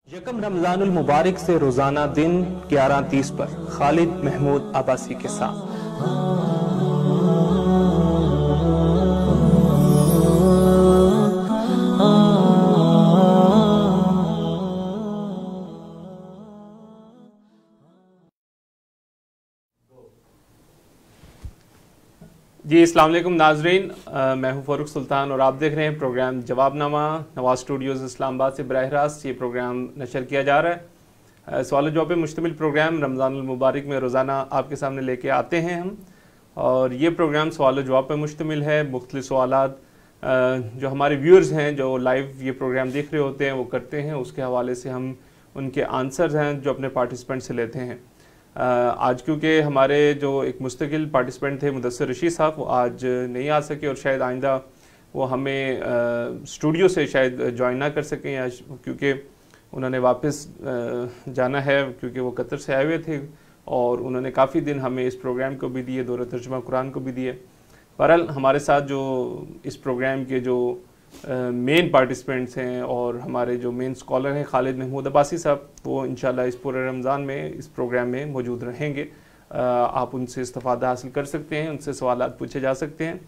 यकम रमजानुल मुबारक से रोजाना दिन 11:30 पर खालिद महमूद अब्बासी के साथ। जी अस्सलाम वालेकुम नाजरीन, मैं हूं फ़ारूक सुल्तान और आप देख रहे हैं प्रोग्राम जवाबनामा नवाज स्टूडियोज़ इस्लामाबाद से बराह रास्त ये प्रोग्राम नशर किया जा रहा है। सवाल जवाब पे मुश्तमिल प्रोग्राम रमज़ानुल मुबारक में रोज़ाना आपके सामने लेके आते हैं हम, और ये प्रोग्राम सवाल जवाब पे मुश्तमिल है। मुख्तलिफ सवालात जो हमारे व्यूअर्स हैं जो लाइव ये प्रोग्राम देख रहे होते हैं वो करते हैं, उसके हवाले से हम उनके आंसर्स हैं जो अपने पार्टिसिपेंट से लेते हैं। आज क्योंकि हमारे जो एक मुस्तकिल पार्टिसिपेंट थे मुदस्सिर रशीद साहब, वो आज नहीं आ सके और शायद आइंदा वो हमें स्टूडियो से शायद ज्वाइन ना कर सकें, आज क्योंकि उन्होंने वापस जाना है, क्योंकि वो कतर से आए हुए थे और उन्होंने काफ़ी दिन हमें इस प्रोग्राम को भी दिए, दौर तर्जुमा कुरान को भी दिए। बहरहाल हमारे साथ जो इस प्रोग्राम के जो मेन पार्टिसिपेंट्स हैं और हमारे जो मेन स्कॉलर हैं खालिद महमूद अब्बासी साहब, वो इंशाल्लाह इस पूरे रमज़ान में इस प्रोग्राम में मौजूद रहेंगे। आप उनसे इस्तिफ़ादा हासिल कर सकते हैं, उनसे सवालात पूछे जा सकते हैं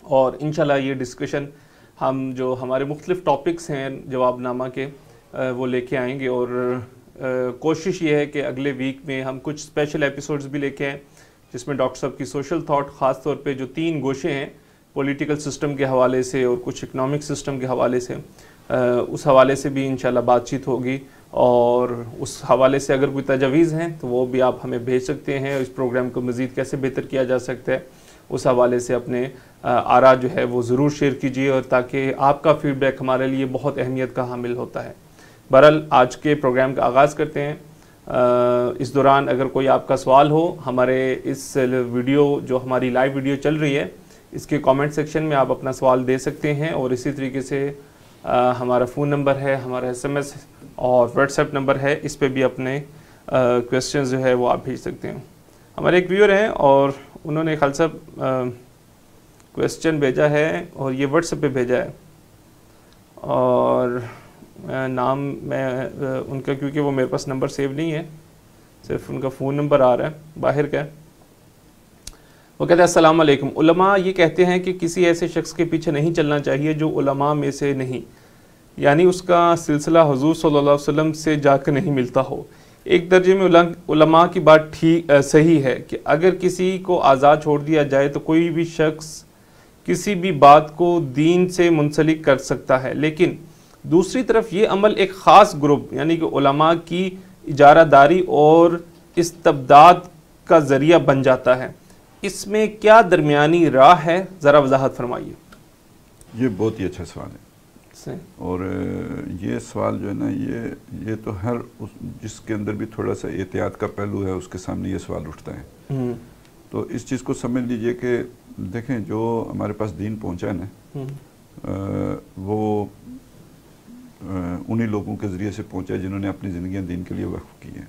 और इंशाल्लाह ये डिस्कशन हम जो हमारे मुख्तलिफ टॉपिक्स हैं जवाबनामा के वो लेके आएंगे। और कोशिश ये है कि अगले वीक में हम कुछ स्पेशल एपिसोड्स भी लेके आएँ जिसमें डॉक्टर साहब की सोशल थाट, ख़ास तौर पे जो 3 गोशे हैं पॉलिटिकल सिस्टम के हवाले से और कुछ इकनॉमिक सिस्टम के हवाले से, उस हवाले से भी इंशाल्लाह बातचीत होगी। और उस हवाले से अगर कोई तजावीज़ हैं तो वो भी आप हमें भेज सकते हैं। इस प्रोग्राम को मज़ीद कैसे बेहतर किया जा सकता है उस हवाले से अपने आरा जो है वो ज़रूर शेयर कीजिए, और ताकि आपका फ़ीडबैक हमारे लिए बहुत अहमियत का हामिल होता है। बहरहाल आज के प्रोग्राम का आगाज़ करते हैं। इस दौरान अगर कोई आपका सवाल हो, हमारे इस वीडियो जो हमारी लाइव वीडियो चल रही है इसके कमेंट सेक्शन में आप अपना सवाल दे सकते हैं, और इसी तरीके से हमारा फ़ोन नंबर है, हमारा SMS और व्हाट्सएप नंबर है, इस पे भी अपने क्वेश्चंस जो है वो आप भेज सकते हैं। हमारे एक व्यूअर हैं और उन्होंने खालसा क्वेश्चन भेजा है और ये व्हाट्सएप पे भेजा है, और नाम मैं उनका, क्योंकि वो मेरे पास नंबर सेव नहीं है, सिर्फ उनका फ़ोन नंबर आ रहा है बाहर का। वो कहते हैं अस्सलाम वालेकुम, उलमा ये कहते हैं कि किसी ऐसे शख्स के पीछे नहीं चलना चाहिए जो उलमा में से नहीं, यानी उसका सिलसिला हुजूर सल्लल्लाहु अलैहि वसल्लम से जाकर नहीं मिलता हो। एक दर्जे में उलमा की बात ठीक सही है कि अगर किसी को आज़ाद छोड़ दिया जाए तो कोई भी शख्स किसी भी बात को दीन से मुंसलिक कर सकता है, लेकिन दूसरी तरफ ये अमल एक ख़ास ग्रुप यानी कि उलमा की इजारादारी और इस्तबदाद का ज़रिया बन जाता है। इसमें क्या दरमियानी राह है, ज़रा वजाहत फरमाइए। ये बहुत ही अच्छा सवाल है, और ये सवाल जो है ना ये तो हर जिसके अंदर भी थोड़ा सा एहतियात का पहलू है उसके सामने ये सवाल उठता है। तो इस चीज़ को समझ लीजिए कि देखें, जो हमारे पास दीन पहुंचा है ना, वो उन्हीं लोगों के ज़रिए से पहुंचा है जिन्होंने अपनी ज़िंदगियाँ दीन के लिए वक्फ की हैं,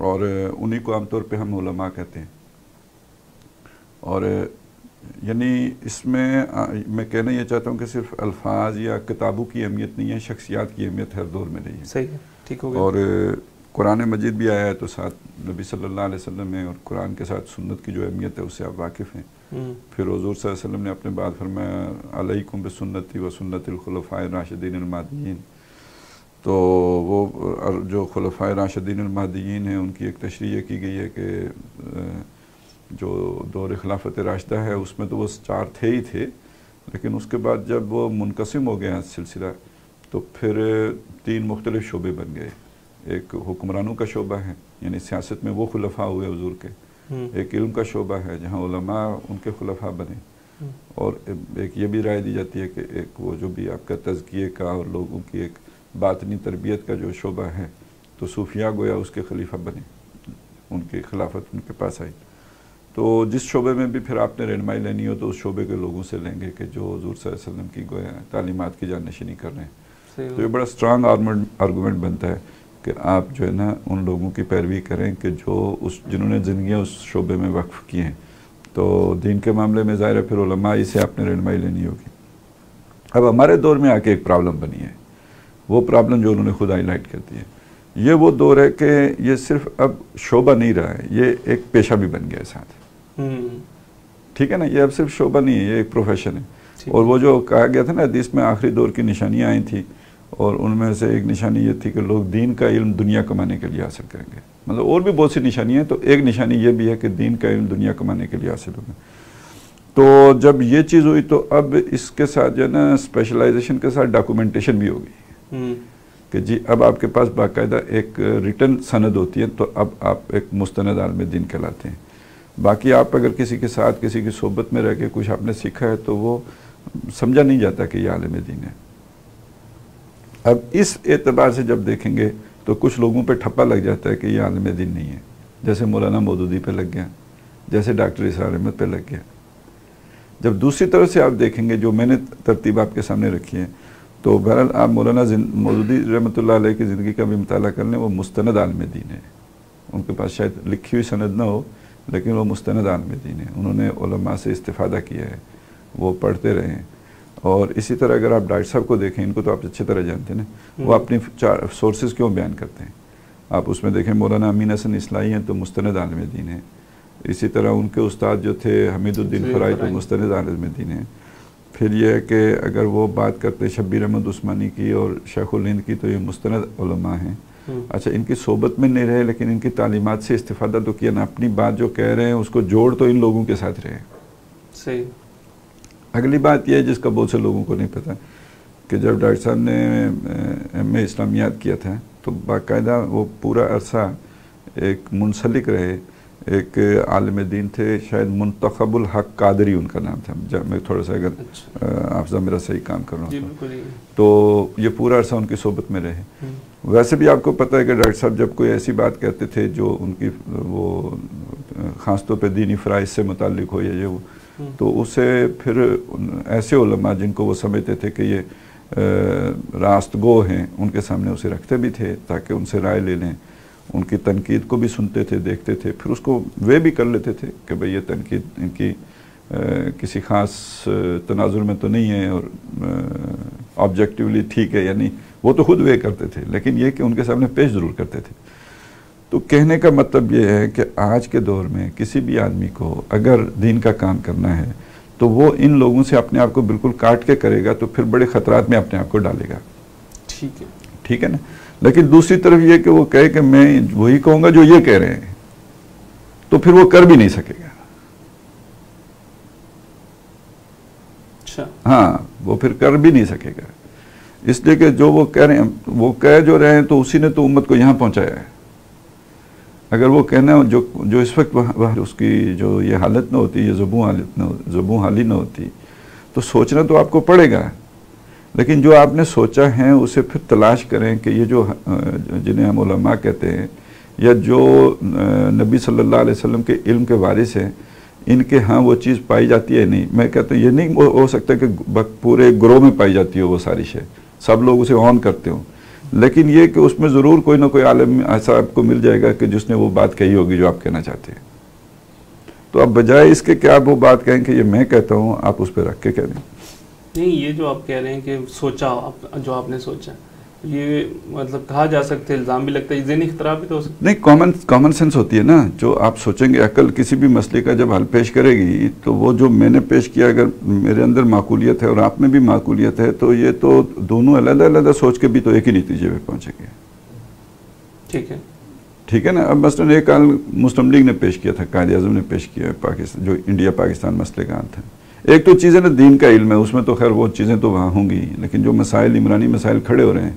और उन्हीं को आमतौर पे हम उलमा कहते हैं। और यानी इसमें मैं कहना ये चाहता हूँ कि सिर्फ अल्फाज या किताबों की अहमियत नहीं है, शख्सियात की अहमियत हर दौर में रही है। सही है, ठीक हो गया। और कुरान मजीद भी आया है तो साथ नबी सल्लल्लाहु अलैहि वसल्लम है, और कुरान के साथ सुन्नत की जो अहमियत है उससे आप वाकिफ़ हैं। फिर हुज़ूर सल्लल्लाहु अलैहि वसल्लम ने अपने बाद फरमाया अलैकुम बिसुन्नती व सुन्नतिल खुलफ़ाए राशिदीन अल महदीयीन। तो वो जो खुलफ़ाए राशिदीन अल महदीयीन हैं उनकी एक तशरीह की गई है कि जो दौर खिलाफत राशिदा है उसमें तो वो 4 थे ही थे, लेकिन उसके बाद जब वो मुनक़सिम हो गया सिलसिला तो फिर 3 मुख्तलिफ शोबे बन गए। एक हुक्मरानों का शोबा है, यानी सियासत में वो खुलफा हुए हुजूर के। एक इल्म का शोबा है जहाँ उलमा उनके खुलफा बने, और एक ये भी राय दी जाती है कि एक वो जो भी आपका तज़किये का और लोगों की एक बातनी तरबियत का जो शोबा है, तो सूफिया गोया उसके खलीफा बने, उनकी खिलाफत उनके पास आई। तो जिस शोबे में भी फिर आपने रहनुमाई लेनी हो तो उस शोबे के लोगों से लेंगे कि जो हुज़ूर सल्लल्लाहु अलैहि वसल्लम की गोया तालीमात की जाननशीनी कर रहे हैं। तो ये बड़ा स्ट्रांग आर्गूमेंट बनता है कि आप जो है ना उन लोगों की पैरवी करें कि जो जिन्होंने ज़िंदगियाँ उस शोबे में वक्फ़ की हैं। तो दीन के मामले में ज़ाहिर है फिर उलमा से आपने रहनुमाई लेनी होगी। अब हमारे दौर में आके एक प्रॉब्लम बनी है वो प्रॉब्लम जो उन्होंने खुद हाईलाइट कर दी है। ये वो दौर है कि ये सिर्फ अब शोबा नहीं रहा है, ये एक पेशा भी बन गया है साथ। ठीक है ना, ये अब सिर्फ शोबा नहीं है, ये एक प्रोफेशन है। और वो जो कहा गया था ना हदीस में, आखिरी दौर की निशानियाँ आई थी, और उनमें से एक निशानी ये थी कि लोग दीन का इल्म दुनिया कमाने के लिए हासिल करेंगे। मतलब और भी बहुत सी निशानियाँ हैं, तो एक निशानी ये भी है कि दीन का इल्म दुनिया कमाने के लिए हासिल होगा। तो जब ये चीज़ हुई तो अब इसके साथ जो है ना स्पेशलाइजेशन के साथ डॉक्यूमेंटेशन भी होगी कि जी अब आपके पास बाकायदा एक रिटन सनद होती है, तो अब आप एक मुस्तनद आलिम दीन कहलाते हैं। बाकी आप अगर किसी के साथ किसी की सोबत में रह के कुछ आपने सीखा है तो वो समझा नहीं जाता कि ये आलिम दीन है। अब इस एतबार से जब देखेंगे तो कुछ लोगों पे ठप्पा लग जाता है कि ये आलिम दीन नहीं है, जैसे मौलाना मौदूदी पे लग गया, जैसे डॉक्टर इसरार अहमद पे लग गया। जब दूसरी तरफ से आप देखेंगे, जो मैंने तरतीब आपके सामने रखी है, तो बहरहाल आप मौलाना मौदूदी रहमतुल्लाह अलैह की ज़िंदगी का भी मुताला कर लें, वो मुस्तनद आलिम दीन है। उनके पास शायद लिखी हुई सनद ना हो, लेकिन वो मुस्तनद आलिम दीन है। उन्होंने उलमा से इस्तिफ़ादा किया है, वो पढ़ते रहे हैं। और इसी तरह अगर आप डॉक्टर साहब को देखें, इनको तो आप अच्छी तरह जानते हैं ना, वो अपनी 4 सोर्सेज क्यों बयान करते हैं। आप उसमें देखें मौलाना अमीन हसन इस्लाही हैं तो मुस्तनद आलिम दीन है। इसी तरह उनके उस्ताद जो थे हमीदुद्दीन फराई तो मुस्तनद आलिम दीन है। फिर यह है कि अगर वो बात करते शब्बीर अहमद उस्मानी की और शेखुल हिंद की, तो ये मुस्तनद उलमा हैं। अच्छा, इनकी सोबत में नहीं रहे, लेकिन इनकी तालीमात से इस्तिफ़ादा तो किया ना, अपनी बात जो कह रहे हैं उसको जोड़ तो इन लोगों के साथ रहे। सही। अगली बात यह है जिसका बहुत से लोगों को नहीं पता कि जब डॉक्टर साहब ने एम.ए. इस्लामियात किया था, तो बाकायदा वो पूरा अरसा एक मुंसलिक रहे, एक आलिम दीन थे, शायद मुंतखबुल हक कादरी उनका नाम था, जब मैं थोड़ा सा अगर हाफ़िज़ा मेरा सही काम कर रहा हूँ तो ये पूरा अरसा उनकी सोबत में रहे। वैसे भी आपको पता है कि डॉक्टर साहब जब कोई ऐसी बात कहते थे जो उनकी वो ख़ास तौर पे दीनी फ़राइज़ से मुताल्लिक़ हो या ये वो, तो उसे फिर ऐसे उलमा जिनको वो समझते थे कि ये रास्तगो हैं, उनके सामने उसे रखते भी थे ताकि उनसे राय ले लें। उनकी तनकीद को भी सुनते थे, देखते थे, फिर उसको वे भी कर लेते थे कि भाई ये तनकीद इनकी किसी ख़ास तनाजुर में तो नहीं है और ऑब्जेक्टिवली ठीक है, यानी वो तो खुद वे करते थे, लेकिन ये कि उनके सामने पेश ज़रूर करते थे। तो कहने का मतलब ये है कि आज के दौर में किसी भी आदमी को अगर दीन का काम करना है तो वो इन लोगों से अपने आप को बिल्कुल काट के करेगा, तो फिर बड़े ख़तरात में अपने आप को डालेगा। ठीक है ना। लेकिन दूसरी तरफ ये कि वो कहे कि मैं वही कहूँगा जो ये कह रहे हैं, तो फिर वो कर भी नहीं सकेगा। अच्छा। हाँ, वो फिर कर भी नहीं सकेगा, इसलिए कि जो वो कह रहे हैं, वो कह जो रहे हैं, तो उसी ने तो उम्मत को यहाँ पहुँचाया है। अगर वो कहना जो इस वक्त वहाँ उसकी जो ये हालत ना होती, ये ज़ुबू हाली ना होती, तो सोचना तो आपको पड़ेगा। लेकिन जो आपने सोचा है उसे फिर तलाश करें कि ये जो जिन्हें हम उलमा कहते हैं, या जो नबी सल्लल्लाहु अलैहि वसल्लम के इल्म के वारिस हैं, इनके यहाँ वो चीज़ पाई जाती है नहीं। मैं कहता हूँ ये नहीं हो सकता कि पूरे ग्रोह में पाई जाती हो वो सारी शय, सब लोग उसे ऑन करते हो, लेकिन ये कि उसमें ज़रूर कोई ना कोई आलिम ऐसा आपको मिल जाएगा कि जिसने वो बात कही होगी जो आप कहना चाहते हैं। तो अब बजाय इसके कि आप वो बात कहें कि ये मैं कहता हूँ, आप उस पर रख के कह दें। नहीं, ये जो आप कह रहे हैं कि सोचा जो आपने सोचा, ये मतलब कहा जा सकता है, इल्ज़ाम भी लगता है, ज़हनी खतरा भी तो हो सकता है। नहीं, कॉमन सेंस होती है ना, जो आप सोचेंगे। अकल किसी भी मसले का जब हल पेश करेगी, तो वो जो मैंने पेश किया, अगर मेरे अंदर माकूलियत है और आप में भी माकूलियत है, तो ये तो दोनों अलग-अलग सोच के भी तो एक ही नतीजे पे पहुँचेंगे। ठीक है ना। अब मसलन एक हाल मुस्लिम लीग ने पेश किया था, कायद आज़म ने पेश किया है, पाकिस्तान जो इंडिया पाकिस्तान मसले का था। एक तो चीज़ें ना दीन का इल्म है, उसमें तो खैर वो चीज़ें तो वहाँ होंगी, लेकिन जो मसाइल इमरानी मसाइल खड़े हो रहे हैं,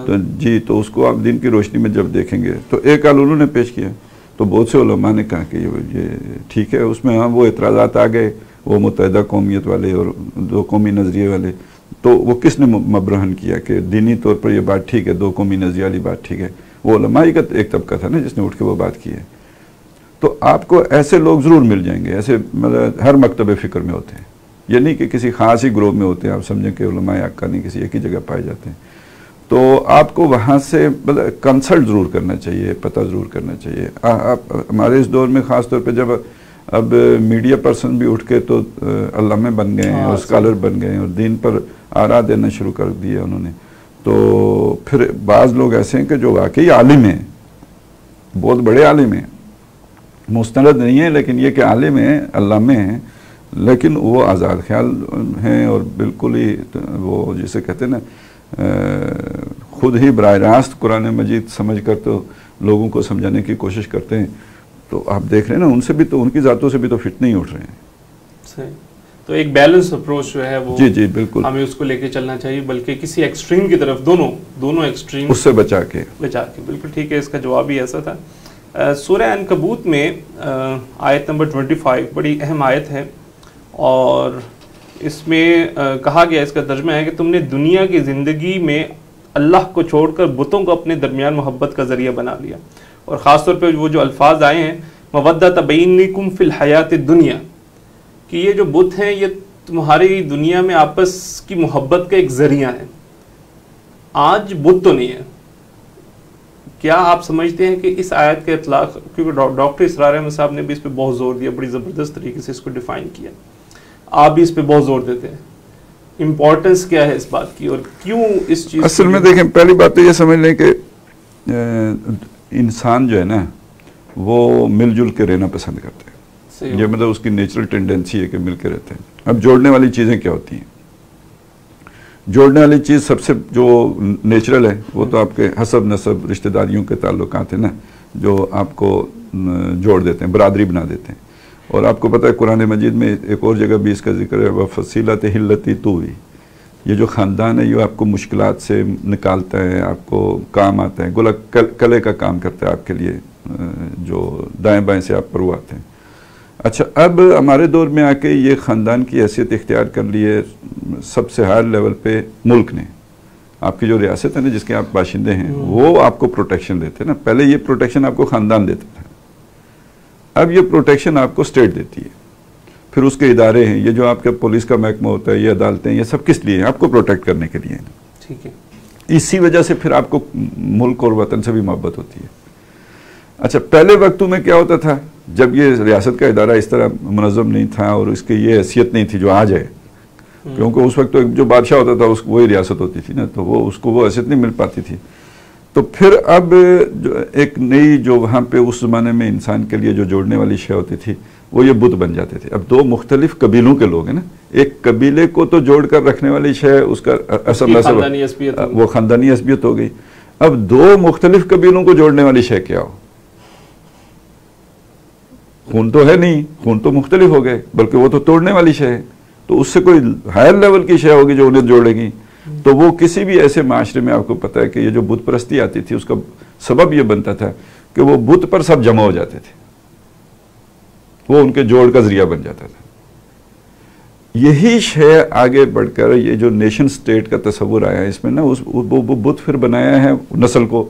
तो जी, तो उसको आप दीन की रोशनी में जब देखेंगे, तो एक हाल उन्होंने पेश किया, तो बहुत से उलमा ने कहा कि ये ठीक है। उसमें हाँ वो एतराज़ात आ गए, वो मुत्तहिदा कौमियत वाले और दो कौमी नज़रिए वाले, तो वो किसने मबरहन किया कि दीनी तौर पर यह बात ठीक है, दो कौमी नज़रिए वाली बात ठीक है। वो उलमाई का एक तबका था ना जिसने उठ के वो बात की है। तो आपको ऐसे लोग ज़रूर मिल जाएंगे, ऐसे मतलब हर मकतब फ़िक्र में होते हैं, ये नहीं कि किसी ख़ास ही ग्रोह में होते हैं। आप समझें कि उलमाए हक़ नहीं किसी एक ही जगह पाए जाते हैं। तो आपको वहाँ से मतलब कंसल्ट ज़रूर करना चाहिए, पता ज़रूर करना चाहिए। आप हमारे इस दौर में ख़ास तौर पे जब अब मीडिया पर्सन भी उठ के तो अल्लामे बन गए हैं और स्कॉलर बन गए हैं और दीन पर आरा देना शुरू कर दिया उन्होंने, तो फिर बाज़ लोग ऐसे हैं कि जो वाकई आलिम हैं, बहुत बड़े आलिम हैं, मुस्तनद नहीं है, लेकिन ये कि आलिम हैं, अल्लामे हैं, लेकिन वो आज़ाद ख्याल हैं और बिल्कुल ही वो जिसे कहते हैं ना खुद ही बराह रास्त कुरान मजीद समझ कर तो लोगों को समझाने की कोशिश करते हैं। तो आप देख रहे हैं ना, उनसे भी तो, उनकी ज़ातों से भी तो फिट नहीं उठ रहे हैं। सही। तो एक बैलेंस अप्रोच जो है वो जी बिल्कुल हमें उसको लेके चलना चाहिए, बल्कि किसी एक्सट्रीम की तरफ, दोनों एक्सट्रीम उससे बचा के बिल्कुल ठीक है। इसका जवाब ही ऐसा था। सूरह अनकबूत में आयत नंबर 25 बड़ी अहम आयत है और इसमें कहा गया, इसका तर्जुमा है कि तुमने दुनिया की ज़िंदगी में अल्लाह को छोड़कर बुतों को अपने दरमियान मोहब्बत का ज़रिया बना लिया। और ख़ास तौर पे वो जो अल्फाज आए हैं, मवद्दत बैनिकुम फिल हयात दुनिया, कि ये जो बुत हैं ये तुम्हारी दुनिया में आपस की मोहब्बत का एक ज़रिया है। आज बुत तो नहीं है। क्या आप समझते हैं कि इस आयत के इतलाक़, क्योंकि डॉक्टर इसरार अहमद साहब ने भी इस पर बहुत ज़ोर दिया, बड़ी ज़बरदस्त तरीके से इसको डिफ़ाइन किया, आप भी इस पर बहुत ज़ोर देते हैं, इम्पोर्टेंस क्या है इस बात की और क्यों इस चीज़? असल में देखें, पहली बात तो ये समझ लें कि इंसान जो है ना वो मिलजुल के रहना पसंद करते हैं। ये मतलब उसकी नेचुरल टेंडेंसी है कि मिल के रहते हैं। अब जोड़ने वाली चीज़ें क्या होती हैं? जोड़ने वाली चीज़ सबसे जो नेचुरल है वो तो आपके हसब नसब रिश्तेदारियों के ताल्लुकात है ना, जो आपको जोड़ देते हैं, बरादरी बना देते हैं। और आपको पता है कुरान मजीद में एक और जगह भी इसका जिक्र है, वह फसीलत हिल्लती तूवी, ये जो ख़ानदान है ये आपको मुश्किलात से निकालता है, आपको काम आता है, गोला कले का काम करता है आपके लिए, जो दाएं बाएं से आप पर वो आते हैं। अच्छा, अब हमारे दौर में आके ये ख़ानदान की हैसियत इख्तियार कर ली है सबसे हायर लेवल पे मुल्क ने। आपकी जो रियासत है ना, जिसके आप बाशिंदे हैं, वो आपको प्रोटेक्शन देते हैं ना। पहले ये प्रोटेक्शन आपको ख़ानदान देता था, अब ये प्रोटेक्शन आपको स्टेट देती है। फिर उसके इदारे हैं, ये जो आपका पुलिस का महकमा होता है, ये अदालतें, ये सब किस लिए हैं? आपको प्रोटेक्ट करने के लिए। ठीक है। इसी वजह से फिर आपको मुल्क और वतन से भी मोहब्बत होती है। अच्छा, पहले वक्तों में क्या होता था, जब ये रियासत का इदारा इस तरह मुनज़्ज़म नहीं था और इसकी ये हैसियत नहीं थी जो आज है, क्योंकि उस वक्त तो जो बादशाह होता था उसको वही रियासत होती थी ना, तो वो उसको वो हैसियत नहीं मिल पाती थी। तो फिर अब जो एक नई जो वहाँ पे उस ज़माने में इंसान के लिए जो जोड़ने वाली शय होती थी, वो ये बुत बन जाते थे। अब दो मुख्तलिफ कबीलों के लोग हैं ना, एक कबीले को तो जोड़ कर रखने वाली शय उसका असर वो ख़ानदानी असबियत हो गई। अब दो मुख्तलिफ कबीलों को जोड़ने वाली शय क्या हो? खून तो है नहीं, खून तो मुख्तलिफ हो गए, बल्कि वो तो तोड़ने वाली शय है। तो उससे कोई हायर लेवल की शय होगी जो उन्हें जोड़ेगी। तो वो किसी भी ऐसे माशरे में आपको पता है कि ये जो बुत परस्ती आती थी उसका सबब ये बनता था कि वो बुत पर सब जमा हो जाते थे, वो उनके जोड़ का जरिया बन जाता था। यही शय आगे बढ़कर ये जो नेशन स्टेट का तस्वुर आया, इसमें ना वो बुत फिर बनाया है नस्ल को।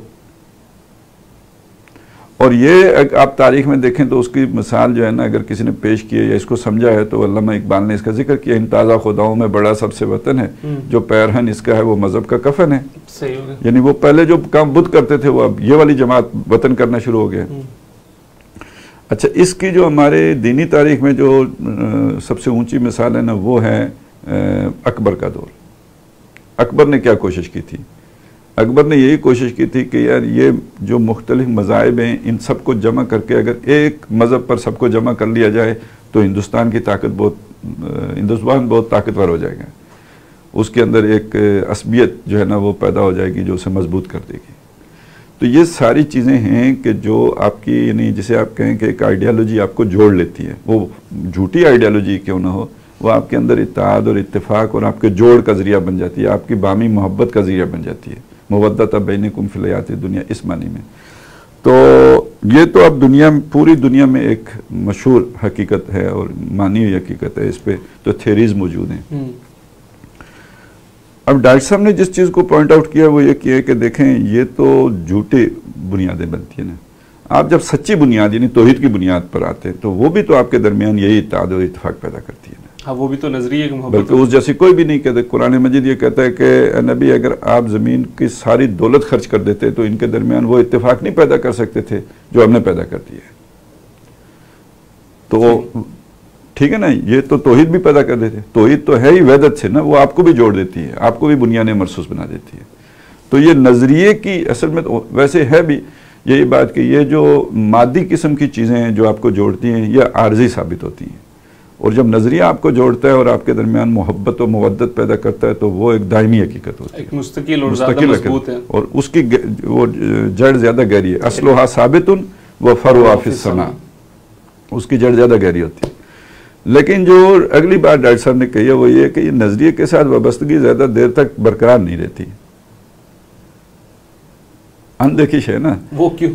और ये आप तारीख में देखें तो उसकी मिसाल जो है ना, अगर किसी ने पेश की है या इसको समझा है, तो अल्लामा इकबाल ने इसका जिक्र किया, इन ताज़ा खुदाओं में बड़ा सबसे वतन है, जो पैरहन इसका है वो मज़हब का कफन है। सही हो गया। यानी वो पहले जो काम बुत करते थे वो अब ये वाली जमात वतन करना शुरू हो गया। अच्छा, इसकी जो हमारे दीनी तारीख में जो सबसे ऊंची मिसाल है ना, वो है अकबर का दौर। अकबर ने क्या कोशिश की थी? अकबर ने यही कोशिश की थी कि यार ये जो मुख्तलिफ मज़ाहिब हैं, इन सबको जमा करके अगर एक मज़हब पर सबको जमा कर लिया जाए तो हिंदुस्तान की हिंदुस्तान बहुत ताकतवर हो जाएगा। उसके अंदर एक असबियत जो है ना वो पैदा हो जाएगी जो उसे मजबूत कर देगी। तो ये सारी चीज़ें हैं कि जो आपकी, यानी जिसे आप कहें कि एक आइडियालॉजी आपको जोड़ लेती है, वो झूठी आइडियालॉजी क्यों ना हो, वो आपके अंदर इत्तेहाद और इत्तेफाक और आपके जोड़ का ज़रिया बन जाती है, आपकी बामी मोहब्बत का ज़रिया बन जाती है। मवद्दत बैनिकुम फिल हयातिद दुनिया, इस मानी में। तो ये तो अब पूरी दुनिया में एक मशहूर हकीकत है और मानी हुई हकीकत है। इस पर तो थ्योरीज मौजूद हैं। अब डॉक्टर साहब ने जिस चीज़ को पॉइंट आउट किया वो ये किया कि देखें, ये तो झूठी बुनियादें बनती हैं ना। आप जब सच्ची बुनियाद यानी तौहीद की बुनियाद पर आते हैं तो वो भी तो आपके दरमियान यही इत्तेहाद और इत्तेफाक पैदा करती है ना। हाँ, वो भी तो नजरिए की मोहब्बत, बल्कि उस जैसी कोई भी नहीं कहते। कुरान मजीद ये कहता है कि नबी, अगर आप ज़मीन की सारी दौलत खर्च कर देते तो इनके दरमियान वो इत्तेफाक नहीं पैदा कर सकते थे जो हमने पैदा कर दिया है। तो ठीक है ना, ये तो तौहीद भी पैदा कर देते। तौहीद तो है ही वहदत से ना, वो आपको भी जोड़ देती है, आपको भी बुनियादें मरसूस बना देती है। तो ये नज़रिए की असल में तो वैसे है भी यही बात कि ये जो मादी किस्म की चीज़ें हैं जो आपको जोड़ती हैं ये आर्जी साबित होती हैं, और जब नज़रिया आपको जोड़ता है और आपके दरमियान मोहब्बत और मवद्दत पैदा करता है तो वो एक दायमी हकीकत होती है, एक मुस्तकिल और ज़्यादा मजबूत है, और उसकी वो जड़ ज़्यादा गहरी है। असलुहा साबितुन व फरुहा फिस समा, उसकी जड़ ज़्यादा गहरी होती है। लेकिन जो अगली बात डॉक्टर साहब ने कही है वो ये कि ये नज़रिए के साथ वाबस्तगी ज़्यादा देर तक बरकरार नहीं रहती, अनदेखी है ना। वो क्यों?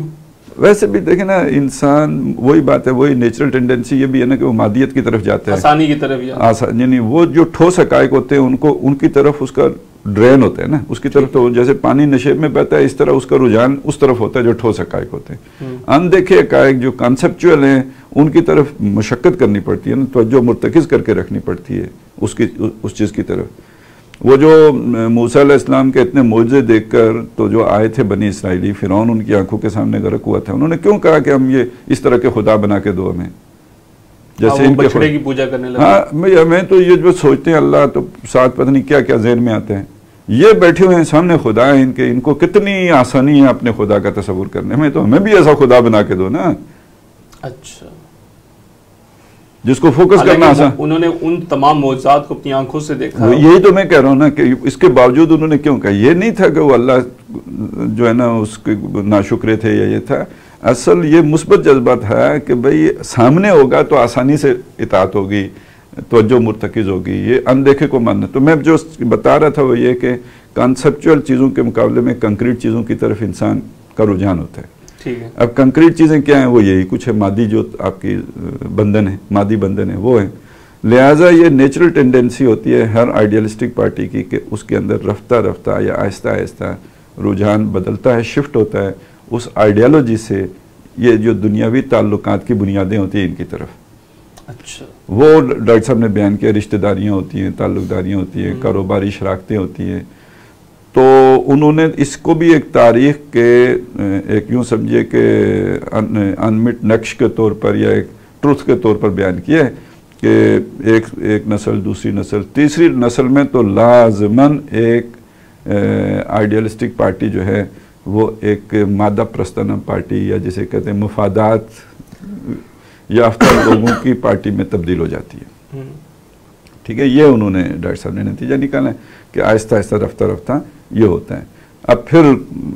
वैसे भी देखे ना, इंसान वही बात है, वही नेचुरल टेंडेंसी ये भी है ना कि वो मादियत की तरफ जाता है, आसानी की तरफ, आसान, यानी वो जो ठोस हकायक होते हैं उनको उनकी तरफ उसका ड्रेन होता है ना, उसकी तरफ, तो जैसे पानी नशेब में बहता है इस तरह उसका रुझान उस तरफ होता है जो ठोस हकायक होते हैं। अनदेखे हकायक जो कॉन्सेप्चुअल हैं उनकी तरफ मशक्कत करनी पड़ती है ना, तवज्जो मुर्तकिज करके रखनी पड़ती है उसकी उस चीज़ की तरफ। वो जो मूसा अलैहिस्सलाम के इतने मौजज़े देखकर तो जो आए थे बनी इसराइली, फिरौन उनकी आंखों के सामने गर्क हुआ था, उन्होंने क्यों कहा कि हम ये इस तरह के खुदा बना के दो हमें, जैसे इनके बछड़े की पूजा करने लगे। हाँ, हमें तो ये जो सोचते हैं अल्लाह, तो साथ पता नहीं क्या क्या ज़हन में आते हैं। ये बैठे हुए हैं सामने खुदा है इनके, इनको कितनी आसानी है अपने खुदा का तस्वुर करने में, तो हमें भी ऐसा खुदा बना के दो ना। अच्छा, जिसको फोकस करना आसान। उन्होंने उन तमाम मौजज़ात को अपनी आंखों से देखा। यही तो मैं कह रहा हूँ ना कि इसके बावजूद उन्होंने क्यों कहा, ये नहीं था कि वो अल्लाह जो है ना उसके नाशुक्रे थे या ये था, असल ये मुस्बत जज्बात है कि भाई सामने होगा तो आसानी से इताअत होगी, तवज्जो मुर्तकिज होगी, ये अनदेखे को मानना। तो मैं जो बता रहा था वो ये कि कॉन्सेप्चुअल चीज़ों के मुकाबले में कंक्रीट चीज़ों की तरफ इंसान का रुझान होता है। ठीक है। अब कंक्रीट चीज़ें क्या हैं, वो यही कुछ है, मादी जो आपकी बंधन है, मादी बंधन है वो है। लिहाजा ये नेचुरल टेंडेंसी होती है हर आइडियलिस्टिक पार्टी की कि उसके अंदर रफ्ता रफ्ता या आहिस्ता आहिस्ता रुझान बदलता है, शिफ्ट होता है उस आइडियालॉजी से ये जो दुनियावी ताल्लुकात की बुनियादें होती हैं इनकी तरफ। अच्छा, वो डॉक्टर साहब ने बयान किया, रिश्तेदारियाँ होती हैं, ताल्लुकदारियाँ होती हैं, कारोबारी शराकतें होती हैं। तो उन्होंने इसको भी एक तारीख के एक यूँ समझिए कि अनमिट नक्श के तौर पर या एक ट्रुथ के तौर पर बयान किया है कि एक नस्ल दूसरी नस्ल तीसरी नस्ल में तो लाजमन एक आइडियलिस्टिक पार्टी जो है वो एक मादा प्रस्ताना पार्टी या जिसे कहते हैं मुफादात याफ्ता लोगों की पार्टी में तब्दील हो जाती है। ठीक है, ये उन्होंने डॉक्टर साहब ने नतीजा निकाला है कि आहिस्ता आहिस्ता रफ्ता रफ्ता ये होता है। अब फिर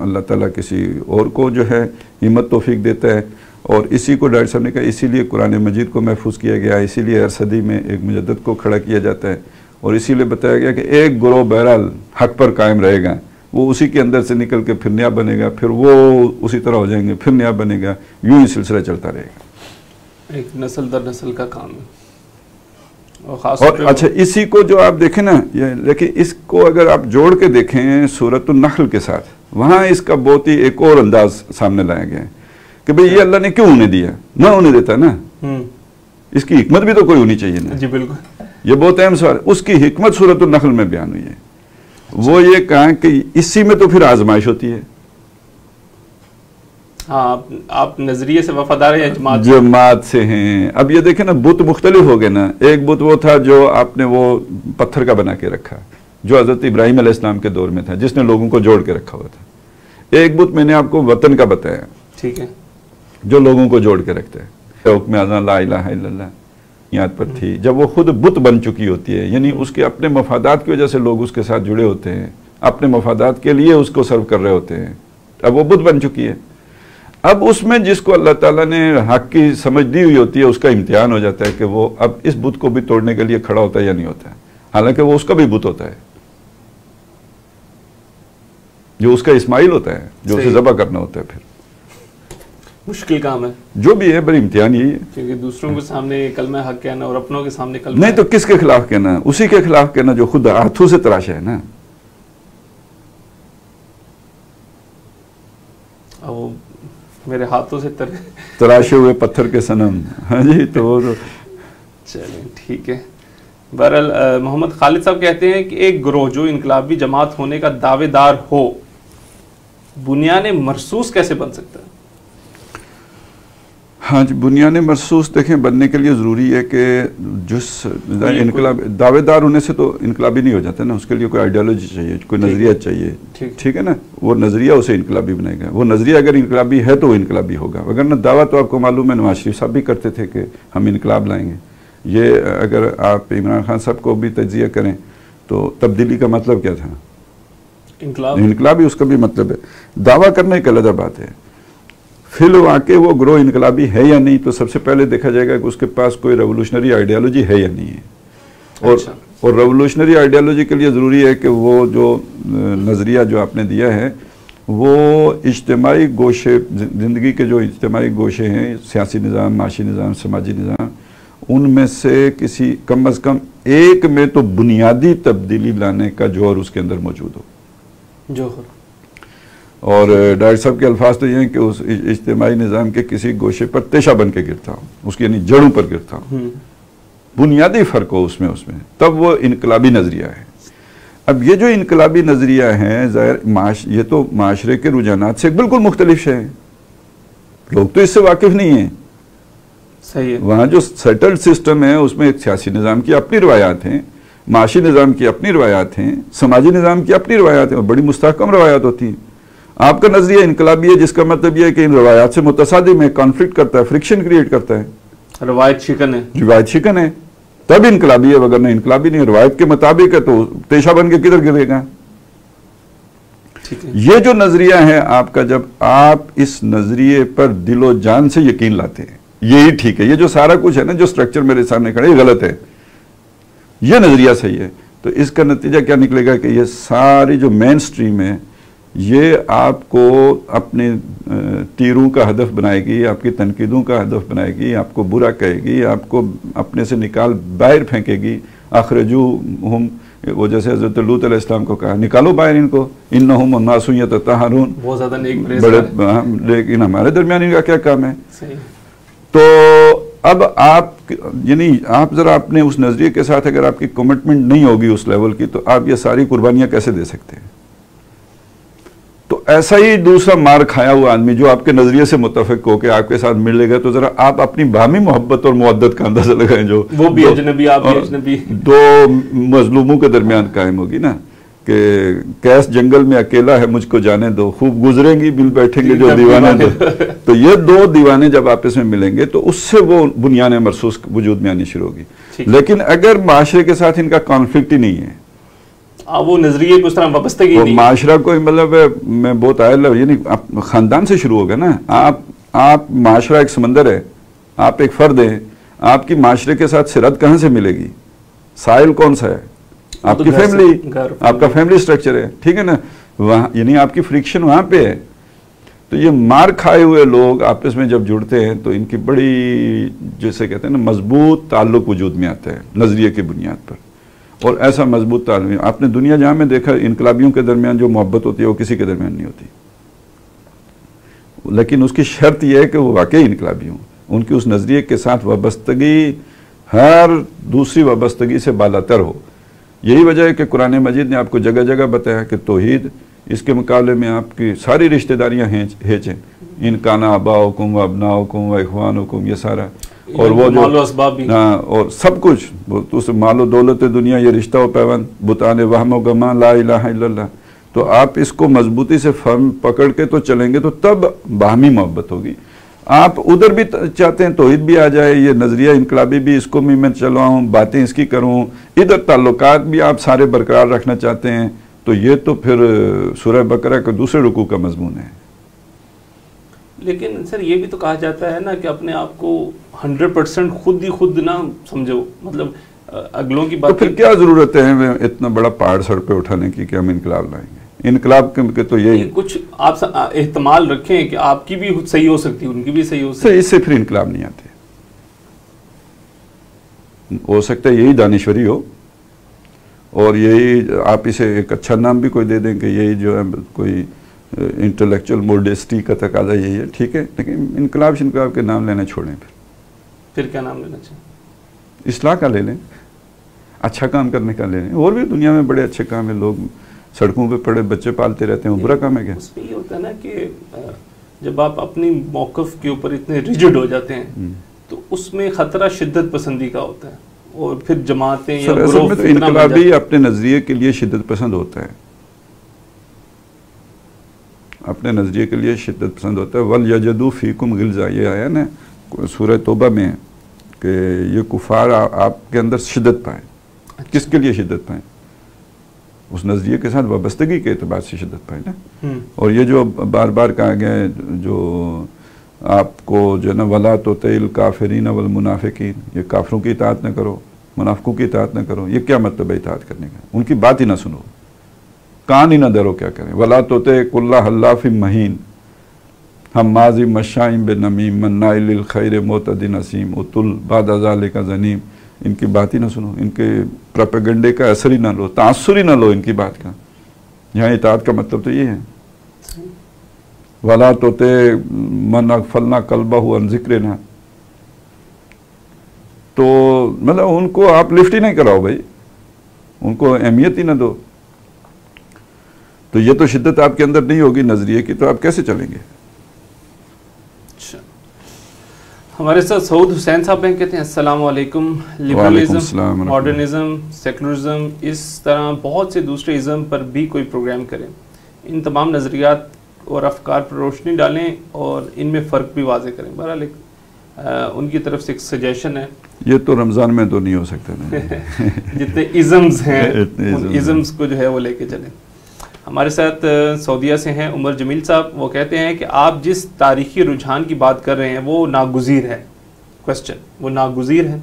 अल्लाह ताला किसी और को जो है हिम्मत तौफीक देता है, और इसी को डॉक्टर साहब ने कहा इसीलिए कुरान मजीद को महफूज किया गया, इसीलिए हर सदी में एक मुजद्दद को खड़ा किया जाता है, और इसीलिए बताया गया कि एक ग्रोह बहरहाल हक पर कायम रहेगा, वो उसी के अंदर से निकल के फिर नया बनेगा, फिर वो उसी तरह हो जाएंगे, फिर नया बनेगा, यूँ ही सिलसिला चलता रहेगा। एक नस्ल दर नस्ल का काम है। और अच्छा, इसी को जो आप देखें ना, ये लेकिन इसको अगर आप जोड़ के देखें सूरतुन नहल के साथ, वहाँ इसका बहुत ही एक और अंदाज सामने लाया गया है कि भाई ये अल्लाह ने क्यों उन्हें दिया, ना उन्हें देता ना, इसकी हिकमत भी तो कोई होनी चाहिए ना। जी बिल्कुल, ये बहुत अहम सवाल। उसकी हिकमत सूरतुन नहल में बयान हुई है। वो ये कहा कि इसी में तो फिर आजमाइश होती है। हाँ, आप नजरिए से वफादार या जमात से हैं। अब ये देखें ना, बुत मुख्तलिफ हो गए ना। एक बुत वो था जो आपने वो पत्थर का बना के रखा, जो हज़रत इब्राहीम अलैहिस्सलाम के दौर में था, जिसने लोगों को जोड़ के रखा हुआ था। एक बुत मैंने आपको वतन का बताया, ठीक है, जो लोगों को जोड़ के रखता है। हुक्म आज़ान ला इलाहा इल्लल्लाह याद पर थी, जब वो खुद बुत बन चुकी होती है, यानी उसके अपने मफादात की वजह से लोग उसके साथ जुड़े होते हैं, अपने मफादात के लिए उसको सर्व कर रहे होते हैं। अब वो बुत बन चुकी है। अब उसमें जिसको अल्लाह ताला ने हक की समझ दी हुई होती है, उसका इम्तिहान हो जाता है कि वो अब इस बुत को भी तोड़ने के लिए खड़ा होता है या नहीं होता है। हालांकि वो उसका भी बुत होता है, जो उसका इस्माइल होता है, जो उसे ज़बह करना होता है। फिर मुश्किल काम है, जो भी है, बड़ी इम्तिहान यही है, क्योंकि दूसरों के सामने कलमा हक कहना और अपनों के सामने कलमा नहीं, तो किसके खिलाफ कहना? उसी के खिलाफ कहना जो खुद हाथों से तराशा है ना। वो मेरे हाथों से तराशे हुए पत्थर के सनम। हाँ जी, तो वो चलिए ठीक है। बहरहाल मोहम्मद खालिद साहब कहते हैं कि एक ग्रोह जो इनकलाबी जमात होने का दावेदार हो, बुनियाने मरसूस कैसे बन सकता है? हाँ जी, बुनियाद महसूस देखें बनने के लिए ज़रूरी है कि जिस इनकलाब दावेदार होने से तो इनकलाबी नहीं हो जाता ना, उसके लिए कोई आइडियोलॉजी चाहिए, कोई नज़रिया चाहिए, ठीक है ना। वो नज़रिया उसे इनकलाबी बनाएगा। वो नज़रिया अगर इनकलाबी है तो वो इनकलाबी होगा, अगर ना दावा तो आपको मालूम है नवाज शरीफ साहब भी करते थे कि हम इनकलाब लाएंगे। ये अगर आप इमरान खान साहब को भी तजिया करें तो तब्दीली का मतलब क्या था? इनकलाबी उसका भी मतलब है। दावा करना एक अलग बात है, फिर वाकई वो ग्रोह इनकलाबी है या नहीं, तो सबसे पहले देखा जाएगा कि उसके पास कोई रेवोल्यूशनरी आइडियोलॉजी है या नहीं है। और रेवोल्यूशनरी आइडियोलॉजी के लिए ज़रूरी है कि वो जो नज़रिया जो आपने दिया है वो इज्तिमाई गोशे, ज़िंदगी के जो इज्तिमाई गोशे हैं, सियासी निज़ाम, माशी निज़ाम, समाजी निज़ाम, उनमें से किसी कम अज़ कम एक में तो बुनियादी तब्दीली लाने का जोर उसके अंदर मौजूद हो। जोहर और डॉक्टर साहब के अल्फाज तो ये हैं कि उस इज्तिमाई निज़ाम के किसी गोशे पर तेशा बन के गिरता हूँ, उसकी यानी जड़ों पर गिरता हूँ, बुनियादी फ़र्क हो उसमें तब वो इनकलाबी नज़रिया है। अब ये जो इनकलाबी नज़रिया है, ज़ाहिर ये तो माशरे के रुझानात से बिल्कुल मुख्तलिफ है, लोग तो इससे वाकिफ़ नहीं हैं। सही है। वहाँ जो सेटल्ड सिस्टम है उसमें एक सियासी निज़ाम की अपनी रवायात हैं, माशी निज़ाम की अपनी रवायात हैं, समाजी निज़ाम की अपनी रवायात हैं और बड़ी मुस्तहकम रवायात होती हैं। आपका नजरिया इनकलाबी है, जिसका मतलब यह है कि इन रवायात से मुतसादिम है, कॉन्फ्लिक्ट करता है, फ्रिक्शन क्रिएट करता है, रवायत शिकन है, तब इनकलाबी है, वगरना इनकलाबी नहीं। रवायत के मुताबिक है तो तेशा बन के किधर गिरेगा। ये जो नजरिया है आपका, जब आप इस नजरिए पर दिलो जान से यकीन लाते हैं, यही ठीक है। ये जो सारा कुछ है ना, जो स्ट्रक्चर मेरे सामने खड़े, ये गलत है, ये नजरिया सही है, तो इसका नतीजा क्या निकलेगा कि ये सारी जो मेन स्ट्रीम है ये आपको अपने तीरों का हदफ बनाएगी, आपकी तनकीदों का हदफ बनाएगी, आपको बुरा कहेगी, आपको अपने से निकाल बाहर फेंकेगी। अखरजू हम, वो जैसे हज़रत लूत अलैहिस्सलाम को कहा, निकालो बाहर इनको, इन्नहुम उन्नासुन यततहरून, बहुत ज़्यादा नेक बड़े, लेकिन हमारे दरमियान इनका क्या काम है। तो अब आप यानी आप ज़रा अपने उस नज़रिए के साथ अगर आपकी कमिटमेंट नहीं होगी उस लेवल की, तो आप ये सारी कुर्बानियाँ कैसे दे सकते हैं। तो ऐसा ही दूसरा मार खाया हुआ आदमी जो आपके नजरिए से मुतफिक होकर आपके साथ मिलेगा, तो जरा आप अपनी बामी मोहब्बत और मुअद्दत का अंदाजा लगाएं, जो वो भी अजनबी, आप भी अजनबी, दो मजलूमों के दरमियान कायम होगी ना, कि कैस जंगल में अकेला है मुझको जाने दो, खूब गुजरेंगी मिल बैठेंगे जो दीवाने दो। तो ये दो दीवाने जब आपस में मिलेंगे तो उससे वो बुनियाद महसूस वजूद में आनी शुरू होगी। लेकिन अगर माशरे के साथ इनका कॉन्फ्लिक्ट ही नहीं है, वो नजरिए को उस तरह वाबस्तगी नहीं, माशरा को मतलब मैं बहुत आयल, यानी खानदान से शुरू होगा ना। आप माशरा एक समंदर है, आप एक फर्द हैं, आपकी माशरे के साथ सिरत कहाँ से मिलेगी, साहिल कौन सा है, आपकी फैमिली, आपका फैमिली स्ट्रक्चर है, ठीक है ना, वहाँ यानी आपकी फ्रिक्शन वहाँ पे है। तो ये मार खाए हुए लोग आपस में जब जुड़ते हैं तो इनकी बड़ी, जैसे कहते हैं ना, मजबूत ताल्लुक वजूद में आता है नजरिए की बुनियाद पर। और ऐसा मजबूत ताल्लुक आपने दुनिया जहाँ में देखा, इनकलाबियों के दरमियान जो मोहब्बत होती है वो किसी के दरमियान नहीं होती, लेकिन उसकी शर्त यह है कि वो वाकई इनकलाबी हों, उनकी उस नजरिए के साथ वाबस्तगी हर दूसरी वाबस्तगी से बालातर हो। यही वजह है कि कुरान मजीद ने आपको जगह जगह बताया कि तौहीद, इसके मुकाबले में आपकी सारी रिश्तेदारियाँ हेंचें, इनकाना अबाउकुम व अबनाउकुम व इख्वानुकुम, ये सारा, और वो जो हाँ, और सब कुछ तो उस मालो दौलत दुनिया, ये रिश्ता व पैबंद, बुताने वहम व गमा, ला इलाहा इल्लल्लाह। तो आप इसको मजबूती से फर्म पकड़ के तो चलेंगे तो तब बाहमी मोहब्बत होगी। आप उधर भी चाहते हैं तौहीद भी आ जाए, ये नजरिया इनकलाबी भी, इसको भी मैं चलाऊँ, बातें इसकी करूँ, इधर ताल्लुकात भी आप सारे बरकरार रखना चाहते हैं, तो ये तो फिर सूरह बकरा के दूसरे रुकू का मजमून है। लेकिन सर ये भी तो कहा जाता है ना कि अपने आप को 100% खुद ना समझो, मतलब अगलों की बात, तो फिर क्या जरूरत है इतना बड़ा पहाड़ सर पे उठाने की कि हम इनकलाब लाएंगे। इनकलाब के तो यही कुछ आप एहतमाल रखें कि आपकी भी सही हो सकती है, उनकी भी सही हो सकती है, इससे फिर इनकलाब नहीं आते। हो सकता है यही दानिश्वरी हो और यही आप इसे एक अच्छा नाम भी कोई दे दें कि यही जो है कोई इंटेलेक्चुअल मोडेस्टी का तकाजा यही है, ठीक है, लेकिन इनकलाब शिनकलाब के नाम लेना छोड़ें। फिर क्या नाम लेना चाहिए? इस्लाह का ले लें, अच्छा काम करने का ले लें। और भी दुनिया में बड़े अच्छे काम है, लोग सड़कों पे पड़े बच्चे पालते रहते हैं, वो बुरा काम है क्या? उसमें ये होता है ना कि जब आप अपनी मौक़िफ़ के ऊपर इतने रिजिड हो जाते हैं तो उसमें ख़तरा शिद्दत पसंदी का होता है, और फिर जमातें या असल में तो इनकलाबी अपने नज़रिए के लिए शिद्दत पसंद होता है, अपने नज़रिए के लिए शिद्दत पसंद होता है। वल यजदू फ़ीकुम गिल्ज़ा, ये आया ना सूरह तौबा में कि ये कुफार आपके अंदर शिद्दत पाए। अच्छा। किसके लिए शिद्दत पाए? उस नज़रिए के साथ वाबस्तगी के एतबार से शिद्दत पाए ना। और ये जो बार बार कहा गया है, जो आपको जो ना वला तो तेल काफिरीन वल मुनाफिकीन, ये काफिरों की इताअत न करो, मुनाफिकों की इताअत न करो, ये क्या मतलब है इताअत करने का? उनकी बात ही ना सुनो, कान ही ना धरो, क्या करें? वला तो ते कुल्ला हल्लाफिम महीन हम्माज़ि मशाइम बिनमीम मन्नाइल लिल खैर मुतदिन असीम उतुल बाद ज़ालिका ज़नीम, इनकी बात ही ना सुनो, इनके प्रोपेगेंडे का असर ही ना लो, तासुर ही ना लो इनकी बात का। यहाँ इताअत का मतलब तो ये है। वला तोते मन अगफलना कल्बहु अन ज़िक्रिना, तो मतलब उनको आप लिफ्ट ही नहीं कराओ भाई, उनको अहमियत ही ना दो। तो ये तो शिद्दत आपके अंदर नहीं होगी नजरिए की, तो आप कैसे चलेंगे? अच्छा, हमारे साथ सऊद हुसैन साहब हैं, कहते हैं अस्सलाम वालेकुम। लिबरलिज्म, मॉडर्निज्म, सेकुलरिज्म, इस तरह बहुत से दूसरे इज़्म पर भी कोई प्रोग्राम करें, इन तमाम नज़रियात और अफकार पर रोशनी डालें और इनमें फ़र्क भी वाज़े करें। बहरहाल उनकी तरफ से एक सजेशन है। ये तो रमज़ान में तो नहीं हो सकता ना। जितने इज़म्स हैं उन इज़म्स को जो है वो लेके चलें। हमारे साथ सऊदीया से हैं उमर जमील साहब, वो कहते हैं कि आप जिस तारीख़ी रुझान की बात कर रहे हैं वो नागुज़ीर है, क्वेश्चन वो नागुज़ीर है,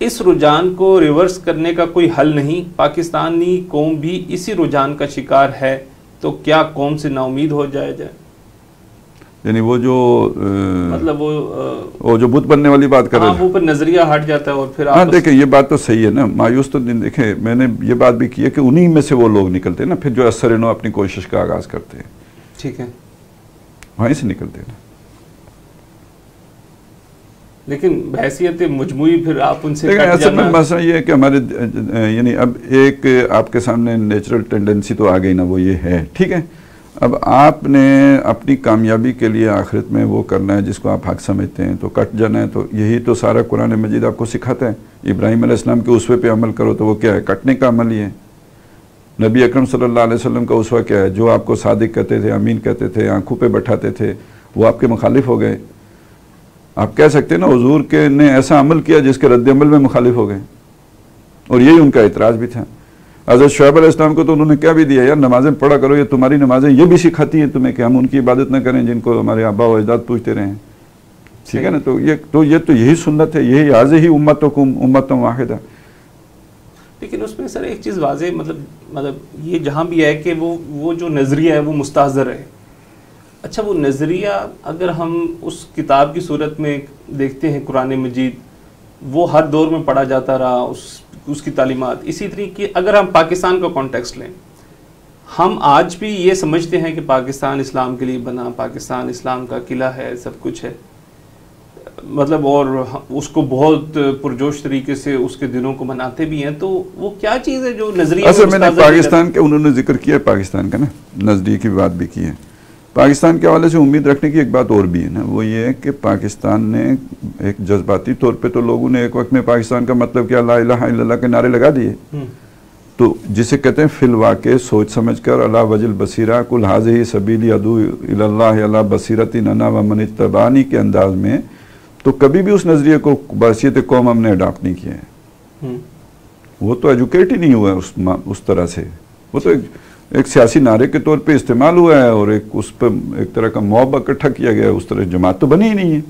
इस रुझान को रिवर्स करने का कोई हल नहीं, पाकिस्तानी कौम भी इसी रुझान का शिकार है, तो क्या कौम से नाउमीद हो जाए? यानी वो जो मतलब वो जो बुत बनने वाली बात कर रहे हैं, वो पर नजरिया हट जाता है और फिर हाँ देखें ये बात तो सही है ना, मायूस तो देखें मैंने ये बात भी की है कि उन्हीं में से वो लोग निकलते हैं ना फिर जो असर नो अपनी कोशिश का आगाज करते हैं, ठीक है, वहीं से निकलते हैं ना। लेकिन हैसियत मुजमुई फिर आप उनसे असल में मसला ये है कि हमारे यानी अब एक आपके सामने नेचुरल टेंडेंसी तो आ गई ना, वो ये है, ठीक है। अब आपने अपनी कामयाबी के लिए आखिरत में वो करना है जिसको आप हक समझते हैं, तो कट जाना है, तो यही तो सारा कुरान मजीद आपको सिखाता है। इब्राहीम अलैहिस्सलाम के उसवे पे अमल करो, तो वो क्या है? कटने का अमल ही है। नबी अकरम सल्लल्लाहु अलैहि वसल्लम का उसवा क्या है? जो आपको सादिक कहते थे, अमीन कहते थे, आंखों पे बैठाते थे, वो आपके मुखालिफ हो गए। आप कह सकते हैं ना हुजूर के ने ऐसा अमल किया जिसके रद्द अमल में मुखालिफ हो गए, और यही उनका इतराज़ भी था। हज़रत शुएब अलैहिस्सलाम को तो उन्होंने क्या भी दिया, यार नमाज़ें पढ़ा करो, ये तुम्हारी नमाज़ें ये भी सिखाती हैं तुम्हें कि हम उनकी इबादत न करें जिनको हमारे आबा व अजदाद पूछते रहे हैं, ठीक है ना। तो यही सुन्नत है, यही आज ही उम्मतुम वाहिदा। लेकिन उसमें सर एक चीज़ वाज़े मतलब ये जहाँ भी है कि वो जो नज़रिया है वो मुस्तहज़र है। अच्छा, वो नज़रिया अगर हम उस किताब की सूरत में देखते हैं कुरान मजीद, वो हर दौर में पढ़ा जाता रहा, उसकी तालीमात इसी तरीके। अगर हम पाकिस्तान का कॉन्टेक्स्ट लें, हम आज भी ये समझते हैं कि पाकिस्तान इस्लाम के लिए बना, पाकिस्तान इस्लाम का किला है, सब कुछ है, मतलब और उसको बहुत पुरजोश तरीके से उसके दिनों को मनाते भी हैं। तो वो क्या चीज़ है जो नज़रिया? अच्छा, मैंने पाकिस्तान के उन्होंने जिक्र किया, पाकिस्तान का ना नज़रिए की बात भी की है। पाकिस्तान के हवाले से उम्मीद रखने की एक बात और भी है ना, वो ये है कि पाकिस्तान ने एक जज्बाती तौर पे तो लोगों ने एक वक्त में पाकिस्तान का मतलब क्या ला इलाहा इल्लल्लाह के नारे लगा दिए, तो जिसे कहते हैं फिल वाक़े सोच समझ कर अला वजिल बसीरा कुल हाज़िही सबीली अदू इल्लल्लाह अला बसीरतिन अना व मन इत्तबानी के अंदाज में, तो कभी भी उस नज़रिए को बहसीयत कौम हमने अडॉप्ट नहीं किया है। वो तो एजुकेट ही नहीं हुआ है उस तरह से, वो तो एक सियासी नारे के तौर पे इस्तेमाल हुआ है और एक उस पर एक तरह का मॉब इकट्ठा किया गया है। उस तरह जमात तो बनी ही नहीं है,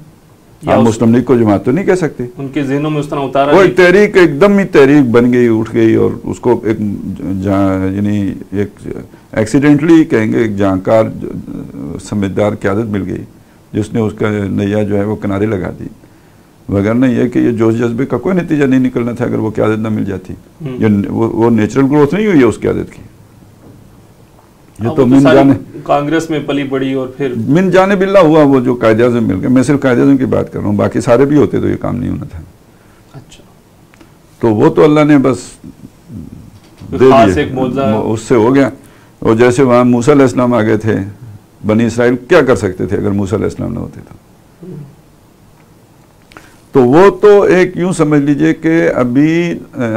आप मुस्लिम लीग को जमात तो नहीं कह सकते। उनके ज़हनों में उस तरह उतारा वो एक तहरीक एकदम ही तहरीक बन गई, उठ गई, और उसको एक यानी एक एक्सीडेंटली कहेंगे एक जानकार समझदार क़यादत मिल गई जिसने उसका नैया जो है वो किनारे लगा दी, वगरना यह कि ये जोश जज्बे का कोई नतीजा नहीं निकलना था अगर वो क़यादत ना मिल जाती। वो नेचुरल ग्रोथ नहीं हुई है उस क़यादत की, ये तो मिन जाने कांग्रेस में पली बड़ी और फिर मिन जाने बिल्ला हुआ वो जो कायदे-ए-आज़म मिल गए। मैं सिर्फ कायदे-ए-आज़म की बात कर रहा हूँ, बाकी सारे भी होते तो ये काम नहीं होना था। अच्छा, तो वो तो अल्लाह ने बस दे दिए, उससे हो गया। और जैसे वहाँ मूसा अलैहिस्सलाम आ गए थे बनी इसराइल क्या कर सकते थे अगर मूसा अलैहिस्सलाम न होते तो वो तो एक यूं समझ लीजिए कि अभी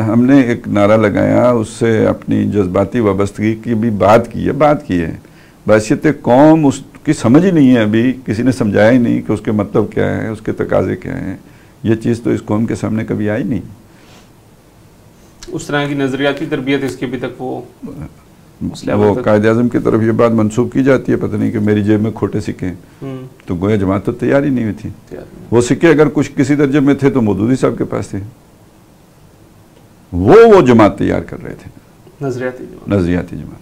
हमने एक नारा लगाया, उससे अपनी जज्बाती वाबस्तगी की भी बात की है। बासियत कौम उसकी समझ ही नहीं है, अभी किसी ने समझाया ही नहीं कि उसके मतलब क्या है, उसके तकाजे क्या हैं। ये चीज़ तो इस कौम के सामने कभी आई नहीं। उस तरह की नजरियाती तरबियत इसकी अभी तक वो कायद आज़म की तरफ ये बात मंसूब की जाती है, पता नहीं कि मेरी जेब में खोटे सिक्के, तो गोया जमात तो तैयार ही नहीं हुई थी। वो सिक्के अगर कुछ किसी दर्जे में थे तो मौदूदी साहब के पास थे, वो जमात तैयार कर रहे थे, नजरियाती जमात।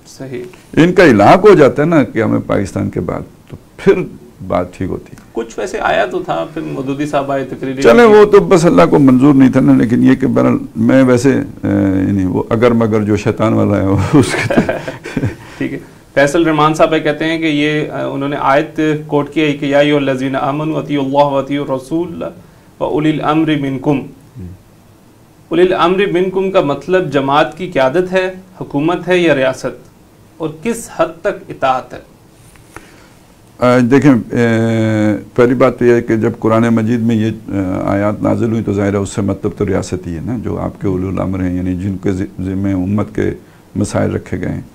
सही। इनका इलाक हो जाता है ना कि हमें पाकिस्तान के बाद, तो फिर बात ठीक होती है। कुछ वैसे आया तो था, फिर मौदूदी साहब आए, तकरीर चले, वो तो बस अल्लाह को मंजूर नहीं था ना। लेकिन ये कि बहरहाल मैं वैसे नहीं, वो अगर मगर जो शैतान वाला है वो उसके ठीक है। फैसल रहमान साहब कहते हैं कि ये उन्होंने आयत कोट की है कि या अय्युहल्लज़ीना आमनू अतीउल्लाह व अतीउर रसूल व उलिल अम्रि मिनकुम। उलिल अम्रि मिनकुम का मतलब जमात की क़यादत है, हुकूमत है या रियासत, और किस हद तक इताअत है? देखें, पहली बात तो यह है कि जब कुरान मजीद में ये आयत नाजिल हुई तो ज़ाहिर है उससे मतलब तो रियासत ही है ना, जो आपके उलुल अम्र हैं, यानी जिनके ज़िम्मे उम्मत के मसाइल रखे गए हैं।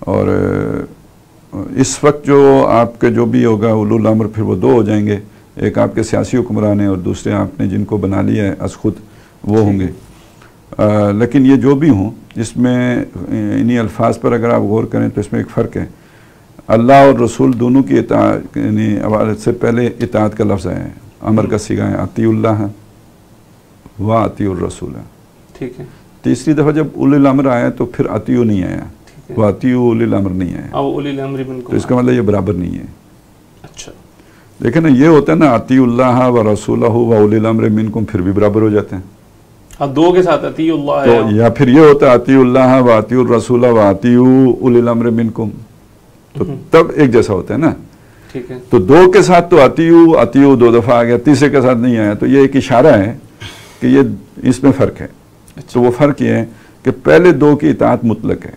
और इस वक्त जो आपके जो भी होगा उलुल अम्र, फिर वो दो हो जाएंगे, एक आपके सियासी हुक्मरान हैं और दूसरे आपने जिनको बना लिया है अस खुद वो होंगे। लेकिन ये जो भी हों, इसमें इन्हीं अल्फाज पर अगर आप गौर करें तो इसमें एक फ़र्क है। अल्लाह और रसूल दोनों की इताअत, यानी से पहले इताअत का लफ्ज़ है, अमर का सीगा है, अतीउल्लाह व अतीउर रसूल है। ठीक है। तीसरी दफ़ा जब उलिल अम्र आया तो फिर अतीउ नहीं आया, वो अतीउ उलिल अम्र नहीं आया, तो इसका मतलब ये बराबर नहीं है। अच्छा, देखिए ना, ये होता है ना अतीउल्लाह व रसूलहु व उलिल अम्र मिनकुम, फिर भी बराबर हो जाते हैं। दो के साथ अतीउल्लाह तो या फिर ये होता है अतीउल्लाह व अतीउर रसूल व अतीउ उलिल अम्र मिनकुम, तो तब एक जैसा होता है ना। ठीक है। तो दो के साथ तो अतीउ दो दफ़ा आ गया, तीसरे के साथ नहीं आया, तो ये एक इशारा है कि ये इसमें फ़र्क है। अच्छा। तो वो फ़र्क ये है कि पहले दो की इताअत मुतलक है,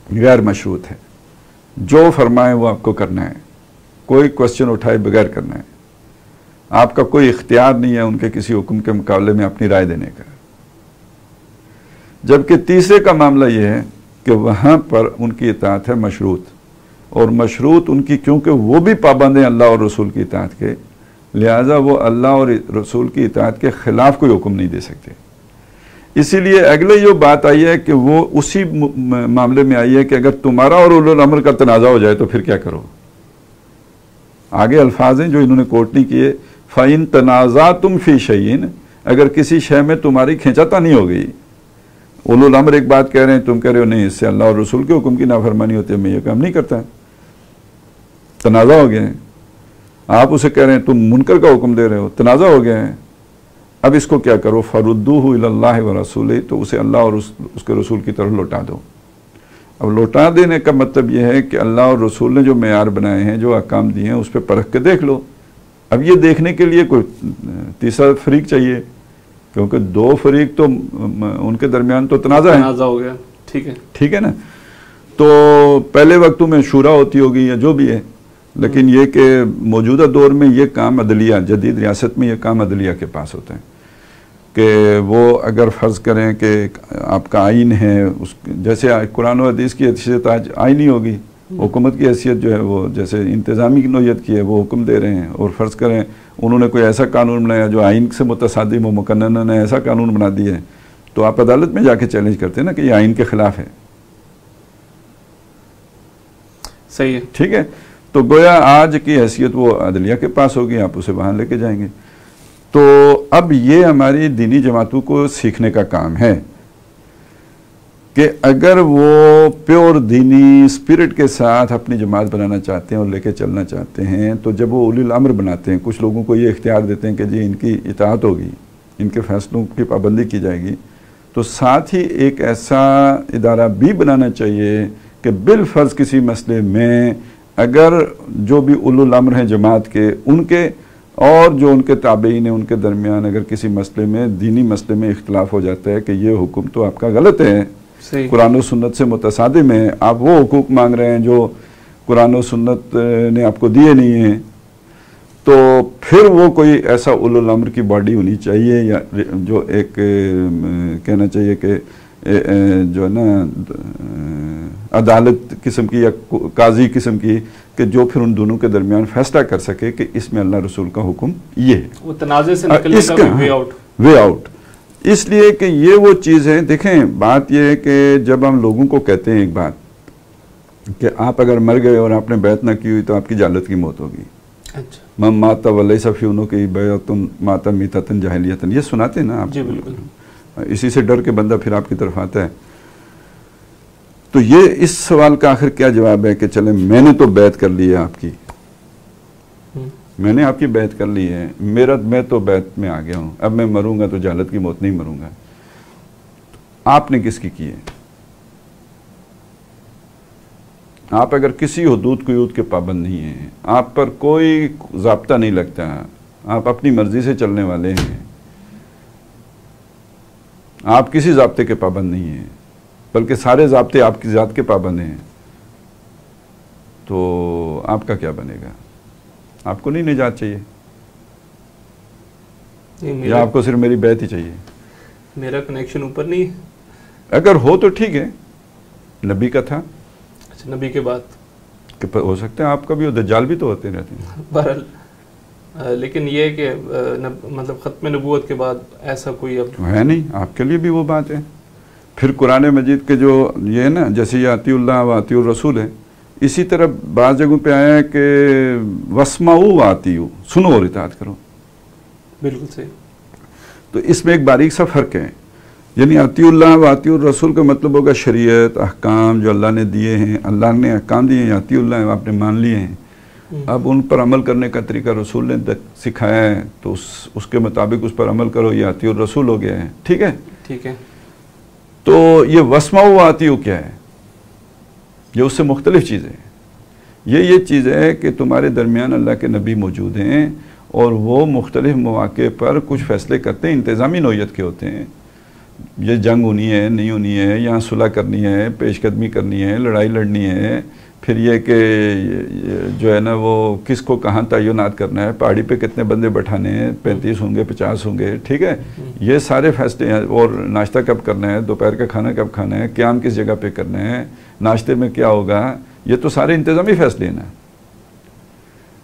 गैर मशरूत है, जो फरमाए वो आपको करना है, कोई क्वेश्चन उठाए बगैर करना है, आपका कोई इख्तियार नहीं है उनके किसी हुक्म के मुकाबले में अपनी राय देने का। जबकि तीसरे का मामला ये है कि वहाँ पर उनकी इताअत है मशरूत, और मशरूत उनकी, क्योंकि वो भी पाबंद हैं अल्लाह और रसूल की इताअत के, लिहाजा वो अल्लाह और रसूल की इताअत के ख़िलाफ़ कोई हुक्म नहीं दे सकते। इसीलिए अगले जो बात आई है कि वो उसी मामले में आई है कि अगर तुम्हारा और उलुल अम्र का तनाज़ा हो जाए तो फिर क्या करो। आगे अल्फाज हैं जो इन्होंने कोट नहीं किए, फ़इन तनाज़ातुम फ़ी शैइन, अगर किसी शय में तुम्हारी खींचातानी हो गई, उलुल अम्र एक बात कह रहे हैं, तुम कह रहे हो नहीं, इससे अल्लाह और रसूल के हुक्म की नाफरमानी होती है, मैं ये काम नहीं करता, तनाज़ा हो गया है। आप उसे कह रहे हैं तुम मुनकर का हुक्म दे रहे हो, तनाज़ा हो गया है। अब इसको क्या करो, फरुद्दूहु इलल्लाहि व रसूलिही, तो उसे अल्लाह और उसके रसूल की तरफ लौटा दो। अब लौटा देने का मतलब यह है कि अल्लाह और रसूल ने जो मेयार बनाए हैं, जो अहकाम दिए हैं, उस पर परख के देख लो। अब ये देखने के लिए कोई तीसरा फरीक चाहिए, क्योंकि दो फरीक तो उनके दरमियान तो तनाज़ा है, तनाज़ा हो गया। ठीक है, ठीक है ना। तो पहले वक्तों में शूरा होती होगी या जो भी है, लेकिन ये कि मौजूदा दौर में ये काम अदलिया, जदीद रियासत में ये काम अदलिया के पास होता है कि वो अगर फ़र्ज़ करें कि आपका आइन है, उस जैसे कुरान और हदीस की हैसियत आज आइनी होगी, हुकूमत की हैसियत जो है वो जैसे इंतज़ामी की नौयत की है, वो हुक्म दे रहे हैं, और फ़र्ज़ करें उन्होंने कोई ऐसा कानून बनाया जो आइन से मुतसादिम व मुकन्नन ने ऐसा कानून बना दिया है, तो आप अदालत में जाके चैलेंज करते हैं ना कि ये आइन के ख़िलाफ़ है। सही है, ठीक है। तो गोया आज की हैसियत वो अदलिया के पास होगी, आप उसे वहाँ लेके जाएंगे। तो अब ये हमारी दीनी जमातों को सीखने का काम है कि अगर वो प्योर दीनी स्पिरिट के साथ अपनी जमात बनाना चाहते हैं और लेके चलना चाहते हैं, तो जब वो उलिल अम्र बनाते हैं, कुछ लोगों को ये इख्तियार देते हैं कि जी इनकी इताअत होगी, इनके फैसलों की पाबंदी की जाएगी, तो साथ ही एक ऐसा इदारा भी बनाना चाहिए कि बिलफर्ज किसी मसले में अगर जो भी उलुल अम्र हैं जमात के, उनके और जो उनके ताबईन हैं उनके दरमियान अगर किसी मसले में, दीनी मसले में इख्तिलाफ हो जाता है कि ये हुक्म तो आपका गलत है, कुरान और सुन्नत से मुतसादिम है, आप वो हुकूक मांग रहे हैं जो कुरान और सुन्नत ने आपको दिए नहीं हैं, तो फिर वो कोई ऐसा उलुल अम्र की बॉडी होनी चाहिए या जो एक कहना चाहिए कि जो है ना अदालत किस्म की या काजी किस्म की, कि जो फिर उन दोनों के दरमियान फैसला कर सके कि इसमें अल्लाह रसूल का हुक्म ये है, वो तनाज़े से निकलने का वे आउट। इसलिए कि ये वो चीज़ है। देखें, बात ये है कि जब हम लोगों को कहते हैं एक बात कि आप अगर मर गए और आपने बैत ना की हुई तो आपकी जालत की मौत होगी। अच्छा। मम माता वलई सफ़ीनों की बैतुन माता मीततन जाहिलियतन, ये सुनाते हैं ना आप। जी बिल्कुल। इसी से डर के बंदा फिर आपकी तरफ आता है। तो ये इस सवाल का आखिर क्या जवाब है कि चले मैंने तो बैत कर ली है आपकी, मैंने आपकी बैत कर ली है, मैं तो बैत में आ गया हूं, अब मैं मरूंगा तो जालत की मौत नहीं मरूंगा। आपने किसकी की है? आप अगर किसी हुदूद कुयूद के पाबंद नहीं हैं, आप पर कोई ज़ाब्ता नहीं लगता, आप अपनी मर्जी से चलने वाले हैं, आप किसी ज़ाब्ते के पाबंद नहीं हैं, बल्कि सारे ज़ाब्ते आपकी ज़ात के पाबंद हैं, तो आपका क्या बनेगा? आपको नहीं निजात चाहिए या आपको सिर्फ मेरी बैत ही चाहिए? मेरा कनेक्शन ऊपर नहीं है। अगर हो तो ठीक है, नबी का था। अच्छा, नबी के बाद कि हो सकता है आपका भी हो, दज्जाल भी तो होते रहते हैं बहरहाल। लेकिन ये है कि मतलब ख़त्म नबूवत के बाद ऐसा कोई अब है नहीं। आपके लिए भी वो बात है। फिर कुरान मजीद के जो ये है ना, जैसे ये आतिउल्लाह व आतिउर रसूल है, इसी तरह बाज़ जगहों पे आया है कि वस्माऊ आतियू, सुनो और इताअत करो। बिल्कुल सही। तो इसमें एक बारीक सा फ़र्क है, यानी आतिउल्लाह व आतिउर रसूल का मतलब होगा शरीयत अहकाम जो अल्लाह ने दिए हैं, अल्लाह ने अहकाम दिए हैं, आतिउल्लाह आपने मान लिए हैं, अब उन पर अमल करने का तरीका रसूल ने सिखाया है, तो उसके मुताबिक उस पर अमल करो, ये आतिउर रसूल हो गया है। ठीक है, ठीक है। तो ये वस्माऊ आतियू क्या है? ये उससे मुख्तलिफ चीज़ है। ये चीज़ है कि तुम्हारे दरमियान अल्लाह के नबी मौजूद हैं और वो मुख्तलिफ मौक़े पर कुछ फ़ैसले करते हैं, इंतज़ामी नौइयत के होते हैं। ये जंग होनी है, नहीं होनी है, यहाँ सुलह करनी है, पेशकदमी करनी है, लड़ाई लड़नी है, फिर ये कि जो है ना वो किसको कहाँ तयनात करना है, पहाड़ी पे कितने बंदे बैठाने हैं, 35 होंगे 50 होंगे, ठीक है, ये सारे फैसले हैं। और नाश्ता कब करना है, दोपहर का खाना कब खाना है, क़याम किस जगह पे करना है, नाश्ते में क्या होगा, ये तो सारे इंतज़ामी फ़ैसले हैं ना।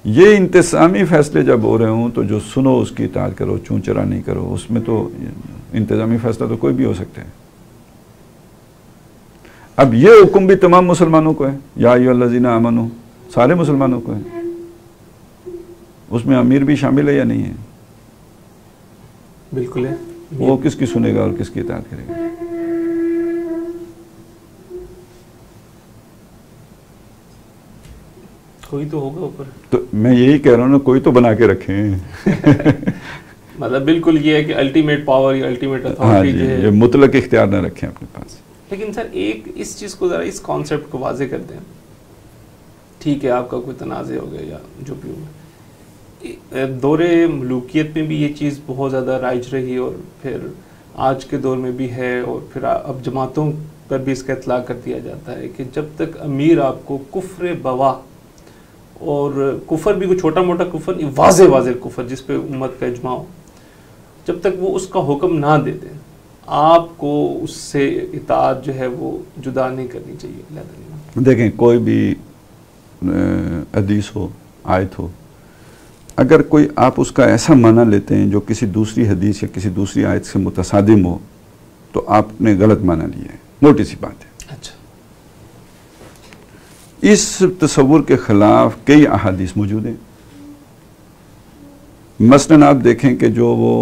ये इंतज़ामी फ़ैसले जब हो रहे हों तो जो सुनो उसकी इताअत करो, चूँ चरा नहीं करो। उसमें तो इंतज़ामी फ़ैसला तो कोई भी हो सकता है। अब ये हुक्म भी तमाम मुसलमानों को है, या अय्युहल्लज़ीना आमनू, सारे मुसलमानों को है। उसमें अमीर भी शामिल है या नहीं है? बिल्कुल है। वो किसकी सुनेगा और किसकी इताअत करेगा? कोई तो होगा ऊपर। तो मैं यही कह रहा हूँ ना, कोई तो बना के रखें। मतलब बिल्कुल ये है कि अल्टीमेट पावर या अल्टीमेट हाँ अथॉरिटी जी, जो है, ये मुतलक इख्तियार ना रखें अपने पास। लेकिन सर एक इस चीज़ को ज़रा, इस कॉन्सेप्ट को वाजे कर दें। ठीक है, आपका कोई तनाज़े हो गया या जो भी हो, दौरे मलूकियत में भी ये चीज़ बहुत ज़्यादा राइज रही और फिर आज के दौर में भी है, और फिर अब जमातों पर भी इसका इतलाक़ कर दिया जाता है कि जब तक अमीर आपको कुफ्र बवा, और कुफर भी कोई छोटा मोटा कुफर नहीं, वाज़े वाज़े कुफर जिस पे उम्मत का इजमा हो, जब तक वो उसका हुक्म ना दे दें, आपको उससे इताअत जो है वो जुदा नहीं करनी चाहिए। देखें, कोई भी हदीस हो, आयत हो, अगर कोई आप उसका ऐसा माना लेते हैं जो किसी दूसरी हदीस या किसी दूसरी आयत से मुतसादिम हो, तो आपने गलत माना लिया है। मोटी सी बात है। अच्छा, इस तसव्वुर के ख़िलाफ़ कई अहादीस मौजूद हैं। मसलन आप देखें कि जो वो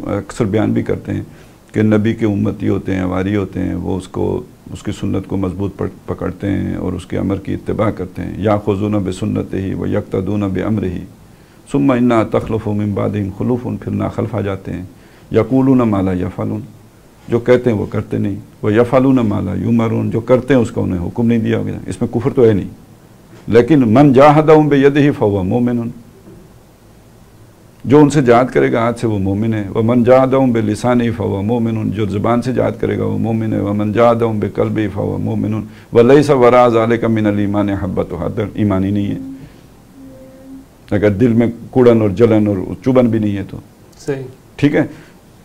अक्सर बयान भी करते हैं कि नबी के उम्मती होते हैं, अवारी होते हैं, वो उसकी सुन्नत को मजबूत पकड़ते हैं और उसके अमर की इत्तिबा करते हैं। या खुज़ूना बेसुन्नतिही व यक्तदूना बेअमरिही सुम्मा इन्ना तख़लुफ़ु मिन बादिहिम खुलूफ़ुन, फिर नाखल्फ आ जाते हैं। यक़ूलूना मा ला यफ़अलून, जो कहते हैं वो करते नहीं। वह यफ़अलूना मा ला युमरून, जो करते हैं उसका उन्हें हुक्म नहीं दिया गया। इसमें कुफ्र तो है नहीं, लेकिन मन जाहदहुम बियदिही फ़हुव मोमिनुन, जो उनसे जहाद करेगा हाथ से वो मोमिन है। व मन जहादहुम बिलिसानिही फहुव मोमिनुन, जो ज़ुबान से जहाद करेगा वो मोमिन है। व मन जहादहुम बिक़ल्बिही फहुव मोमिनुन व लैसा वराअ ज़ालिका मिनल ईमान हब्बतु खर्दल, ईमान ही नहीं है। अगर दिल में कुड़न और जलन और चुभन भी नहीं है तो सही, ठीक है।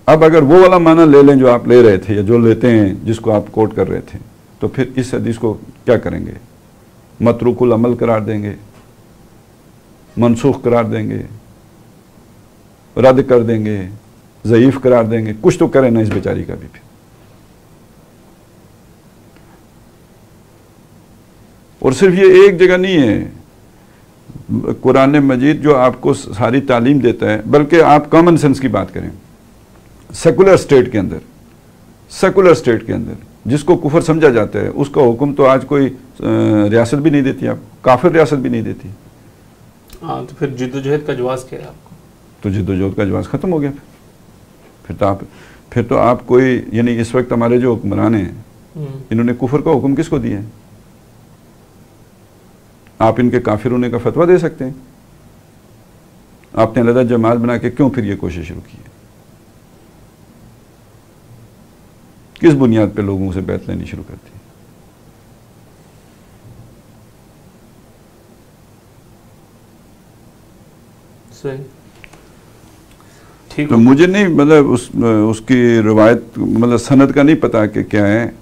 अब अगर वो वाला माना ले लें जो आप ले रहे थे या जो लेते हैं जिसको आप कोट कर रहे थे, तो फिर इस हदीस को क्या करेंगे? मतरूकुल अमल करार देंगे, मनसूख करार देंगे, रद्द कर देंगे, ज़ईफ़ करार देंगे, कुछ तो करें ना इस बेचारी का भी। फिर और सिर्फ ये एक जगह नहीं है, कुरान मजीद जो आपको सारी तालीम देता है, बल्कि आप कॉमन सेंस की बात करें, सेकुलर स्टेट के अंदर, सेकुलर स्टेट के अंदर जिसको कुफर समझा जाता है उसका हुक्म तो आज कोई रियासत भी नहीं देती, आप काफिर रियासत भी नहीं देती। हाँ, तो फिर जिद्दोजहद का जवाब क्या है आपको? तो जिद्दोजहद का जवाब खत्म हो गया। फिर तो आप कोई, यानी इस वक्त हमारे जो हुक्मरान हैं इन्होंने कुफर का हुक्म किसको दिया है? आप इनके काफिर होने का फतवा दे सकते हैं। आपने अलग जमात बना के क्यों फिर ये कोशिश शुरू की है? किस बुनियाद पे लोगों से बैत लेनी शुरू करती है? सही, ठीक। तो मुझे नहीं, मतलब उसकी रिवायत, मतलब सनद का नहीं पता कि क्या है,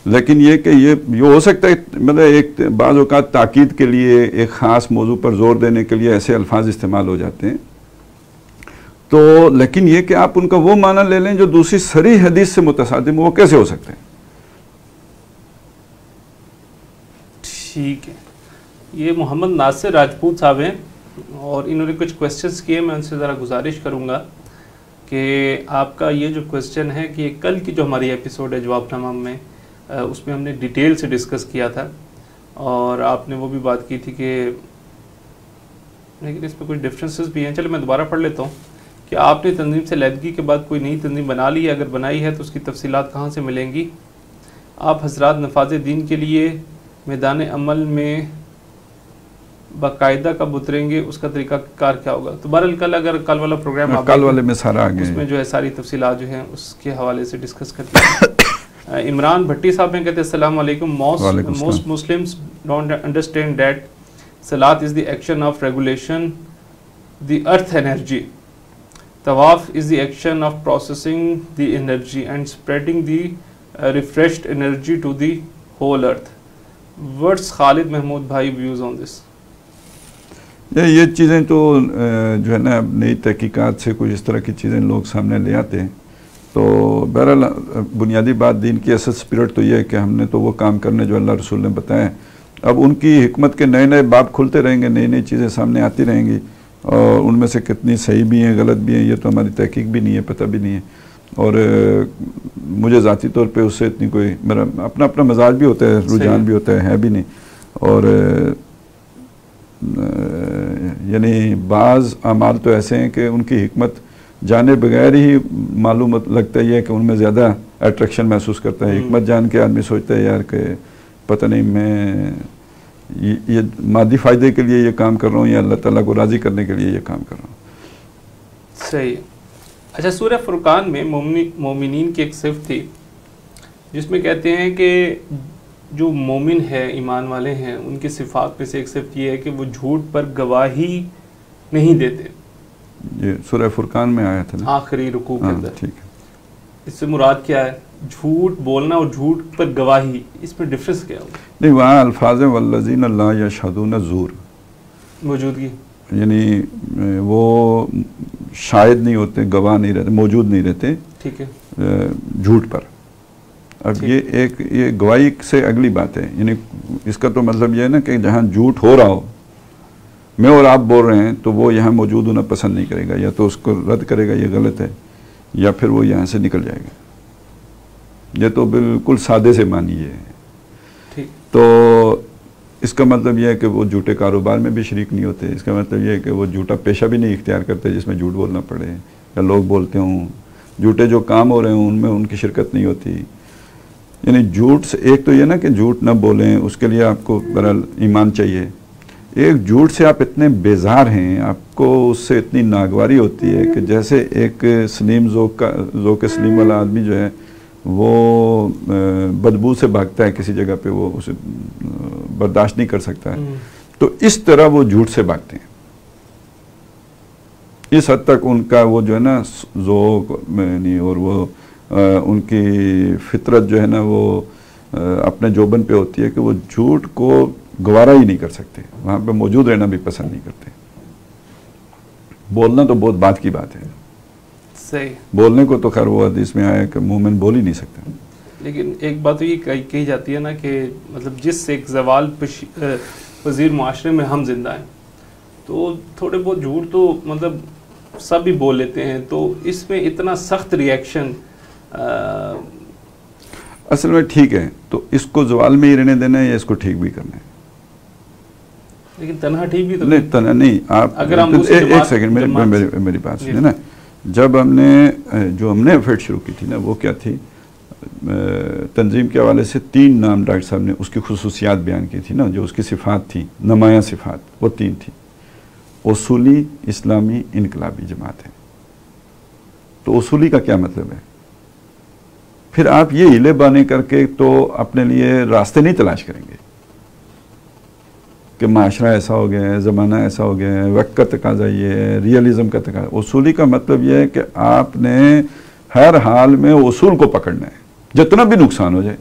लेकिन ये कि ये हो सकता है, मतलब एक बाज़ औक़ात ताकीद के लिए एक ख़ास मौजू पर ज़ोर देने के लिए ऐसे अल्फाज इस्तेमाल हो जाते हैं। तो लेकिन ये कि आप उनका वो माना ले लें जो दूसरी सरी हदीस से मुतसादिम, वो कैसे हो सकते हैं? ठीक है, ये मोहम्मद नासिर राजपूत साहब हैं और इन्होंने कुछ क्वेश्चंस किए। मैं उनसे ज़रा गुजारिश करूँगा कि आपका ये जो क्वेश्चन है कि कल की जो हमारी एपिसोड है जवाबनामा में, उसमें हमने डिटेल से डिस्कस किया था और आपने वो भी बात की थी कि, लेकिन इसमें कुछ डिफरेंसेस भी हैं। चलो मैं दोबारा पढ़ लेता हूँ कि आपने तंजीम से लैदगी के बाद कोई नई तंजीम बना ली है, अगर बनाई है तो उसकी तफसीलात कहाँ से मिलेंगी? आप हजरात नफाज दीन के लिए मैदान अमल में बाकायदा कब उतरेंगे, उसका तरीका कार क्या होगा? तो बहरहाल कल, अगर कल वाला प्रोग्राम आप कल वाले में सारा आगे उसमें जो है सारी तफसीलात जो हैं उसके हवाले से डिस्कस करते हैं। इमरान भट्टी साहब हैं, कहते हैं अस्सलाम वालेकुम, most Muslims don't understand that सलात is the action of regulation the earth energy, तवाफ is the action of processing the energy and spreading the refreshed energy to the whole earth. What's Khalid Mahmood भाई व्यूज़ ऑन दिस? ये चीज़ें तो जो है ना, नई तहकीकात से कुछ इस तरह की चीज़ें लोग सामने ले आते हैं। तो बहरहाल बुनियादी बात दीन की असल स्पिरिट तो ये है कि हमने तो वो काम करने जो अल्लाह रसूल ने बताया। अब उनकी हिकमत के नए नए बाब खुलते रहेंगे, नई नई चीज़ें सामने आती रहेंगी और उनमें से कितनी सही भी हैं, गलत भी हैं, ये तो हमारी तहकीक भी नहीं है, पता भी नहीं है। और मुझे ज़ाती तौर पे उससे इतनी कोई, मेरा अपना अपना मजाज भी होता है, रुझान भी होता है भी नहीं। और यानी बाज़ अमाल तो ऐसे हैं कि उनकी हिकमत जाने बगैर ही मालूम लगता है कि उनमें ज़्यादा अट्रैक्शन महसूस करता है। हिकमत जान के आदमी सोचता है यार कि पता नहीं मैं ये मादी फ़ायदे के लिए ये काम कर रहा हूँ या अल्लाह ताला को राज़ी करने के लिए ये काम कर रहा हूँ। सही। अच्छा, सूरह फुरकान में मोमिनीन की एक सिफ़त थी जिसमें कहते हैं कि जो मोमिन है, ईमान वाले हैं, उनकी सिफ़ात में से एक सिफ़त ये है कि वो झूठ पर गवाही नहीं देते। ये सूरह फुरकान में आया था ना, आखिरी रुकू के अंदर। ठीक है, इससे मुराद क्या है? झूठ बोलना और झूठ पर गवाही, इसमें डिफरेंस क्या होगा? नहीं, वहाँ अल्फाज वल्लज़ीना ला यशहदून ज़ूर मौजूदगी, यानी वो शायद नहीं होते, गवाह नहीं रहते, मौजूद नहीं रहते, ठीक है, झूठ पर। अब ये गवाही से अगली बात है, यानी इसका तो मतलब ये है ना कि जहाँ झूठ हो रहा हो, मैं और आप बोल रहे हैं, तो वो यहाँ मौजूद होना पसंद नहीं करेगा, या तो उसको रद्द करेगा ये गलत है, या फिर वो यहाँ से निकल जाएगा। ये तो बिल्कुल सादे से मानिए। तो इसका मतलब यह है कि वो झूठे कारोबार में भी शरीक नहीं होते। इसका मतलब यह है कि वो झूठा पेशा भी नहीं इख्तियार करते जिसमें झूठ बोलना पड़े या लोग बोलते हों। झूठे जो काम हो रहे हों उनमें उनकी शिरकत नहीं होती। यानी झूठ से एक तो ये ना कि झूठ ना बोलें, उसके लिए आपको बहरहाल ईमान चाहिए, एक झूठ से आप इतने बेजार हैं, आपको उससे इतनी नागवारी होती है कि जैसे एक सलीम ज़ोक़ सलीम वाला आदमी जो है वो बदबू से भागता है किसी जगह पे, वो उसे बर्दाश्त नहीं कर सकता है, तो इस तरह वो झूठ से भागते हैं। इस हद तक उनका वो जो है ना ज़ोक़ नहीं, और वो उनकी फितरत जो है ना वो अपने जोबन पे होती है कि वो झूठ को गवारा ही नहीं कर सकते, वहाँ पे मौजूद रहना भी पसंद नहीं करते। बोलना तो बहुत बात की बात है, सही बोलने को तो खैर वो हदीस में आया कि मोमिन बोल ही नहीं सकता। लेकिन एक बात तो ये कही जाती है ना कि मतलब जिस एक ज़वाल पज़ीर मुआशरे में हम जिंदा हैं, तो थोड़े बहुत झूठ तो मतलब सब ही बोल लेते हैं, तो इसमें इतना सख्त रिएक्शन असल में ठीक है, तो इसको ज़वाल में ही रहने देना है या इसको ठीक भी करना है? लेकिन तन्हा ठीक भी तो नहीं, तन्हा नहीं। आप अगर हम तो एक सेकंड मेरी बात सुनिए ना। जब हमने अफेयर शुरू की थी ना, वो क्या थी, तंजीम के हवाले से 3 नाम डॉक्टर साहब ने उसकी खुसूसियात बयान की थी ना, जो उसकी सिफात थी, नुमाया सिफात, वो 3 थी। उसूली, इस्लामी, इनकलाबी जमात है। तो उसूली का क्या मतलब है? फिर आप ये हिले बाने करके तो अपने लिए रास्ते नहीं तलाश करेंगे कि माशरा ऐसा हो गया है, ज़माना ऐसा हो गया है, वक्त का तकाज़ा ये है, रियलिज़म का तकाज़ा। उसूली का मतलब ये है कि आपने हर हाल में उसूल को पकड़ना है, जितना भी नुकसान हो जाए।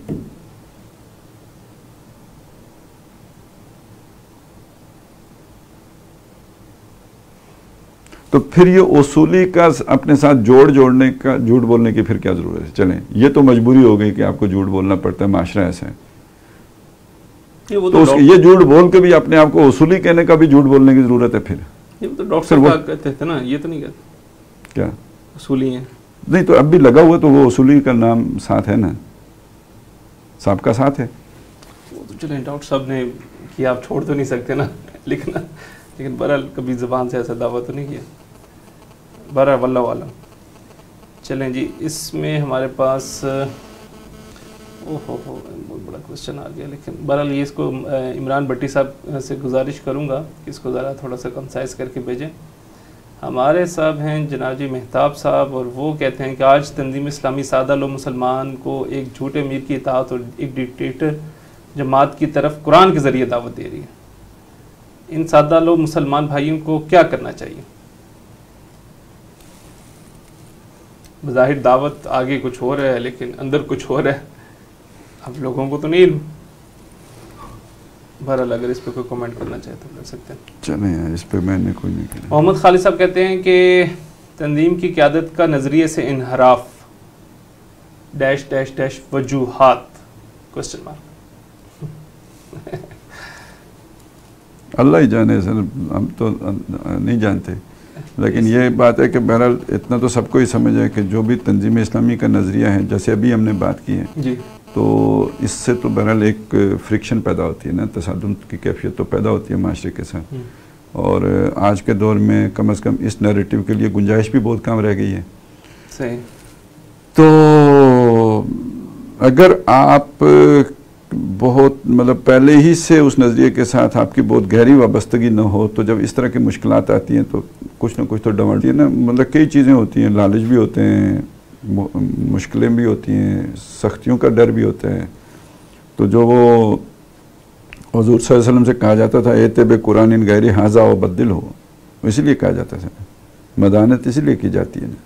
तो फिर ये उसूली का अपने साथ जोड़ने का, झूठ बोलने की फिर क्या ज़रूरत है? चलें, ये तो मजबूरी हो गई कि आपको झूठ बोलना पड़ता है, माशरा ऐसा है, तो ये झूठ बोल के भी अपने आप को उसूली कहने का भी झूठ बोलने की ज़रूरत है। फिर ये तो डॉक्टर साहब कहते थे ना, ये तो नहीं कहते क्या उसूली है? नहीं तो अब भी लगा हुआ, तो वो उसूली का नाम साथ है ना, साहब का साथ है। वो तो चलें, डॉक्टर साहब ने किया, आप छोड़ तो नहीं सकते ना, लेकिन बहरहाल कभी ज़बान से ऐसा दावा तो नहीं किया, बहरहाल वल्लाह वाला। चलें जी, इसमें हमारे पास ओहो बहुत बड़ा क्वेश्चन आ गया, लेकिन बहरहाल ये इसको इमरान भट्टी साहब से गुजारिश करूंगा कि इसको ज़रा थोड़ा सा कंसाइज करके भेजें। हमारे साहब हैं जनाब मेहताब साहब, और वो कहते हैं कि आज तंजीम इस्लामी सादा लो मुसलमान को एक झूठे अमीर की इताअत और एक डिक्टेटर जमात की तरफ कुरान के ज़रिए दावत दे रही है। इन सादा लो मुसलमान भाइयों को क्या करना चाहिए? बज़ाहिर दावत आगे कुछ हो रहा है, लेकिन अंदर कुछ हो रहा है, अब लोगों को तो नहीं। बहरहाल अगर इस पे कोई कमेंट करना चाहे तो कर सकते हैं। चलें यार, इस पे मैंने कोई नहीं किया। मोहम्मद खालिद साहब कहते हैं कि तंजीम की क़यादत का नज़रिए से इनहराफ डैश डैश डैश वजूहात क्वेश्चन मार्क। अल्लाह ही जाने सर, हम तो नहीं जानते, लेकिन ये बात है कि बहरहाल इतना तो सबको ही समझ है कि जो भी तंजीम इस्लामी का नज़रिया है, जैसे अभी हमने बात की है जी, तो इससे तो बहरहाल एक फ्रिक्शन पैदा होती है ना, तसादुम की कैफियत तो पैदा होती है माशरे के साथ। और आज के दौर में कम से कम इस नैरेटिव के लिए गुंजाइश भी बहुत कम रह गई है। सही। तो अगर आप बहुत मतलब पहले ही से उस नज़रिए के साथ आपकी बहुत गहरी वाबस्तगी न हो, तो जब इस तरह की मुश्किलात आती हैं तो कुछ ना कुछ तो डमाती है ना। मतलब कई चीज़ें होती हैं, लालच भी होते हैं, मुश्किलें भी होती हैं, सख्तियों का डर भी होता है। तो जो वो हुज़ूर सल्लल्लाहु अलैहि वसल्लम से कहा जाता था एते बे कुरान इन गैरी हाजा व बद्दिल हो, इसीलिए कहा जाता था, मदानत इसीलिए की जाती है ना।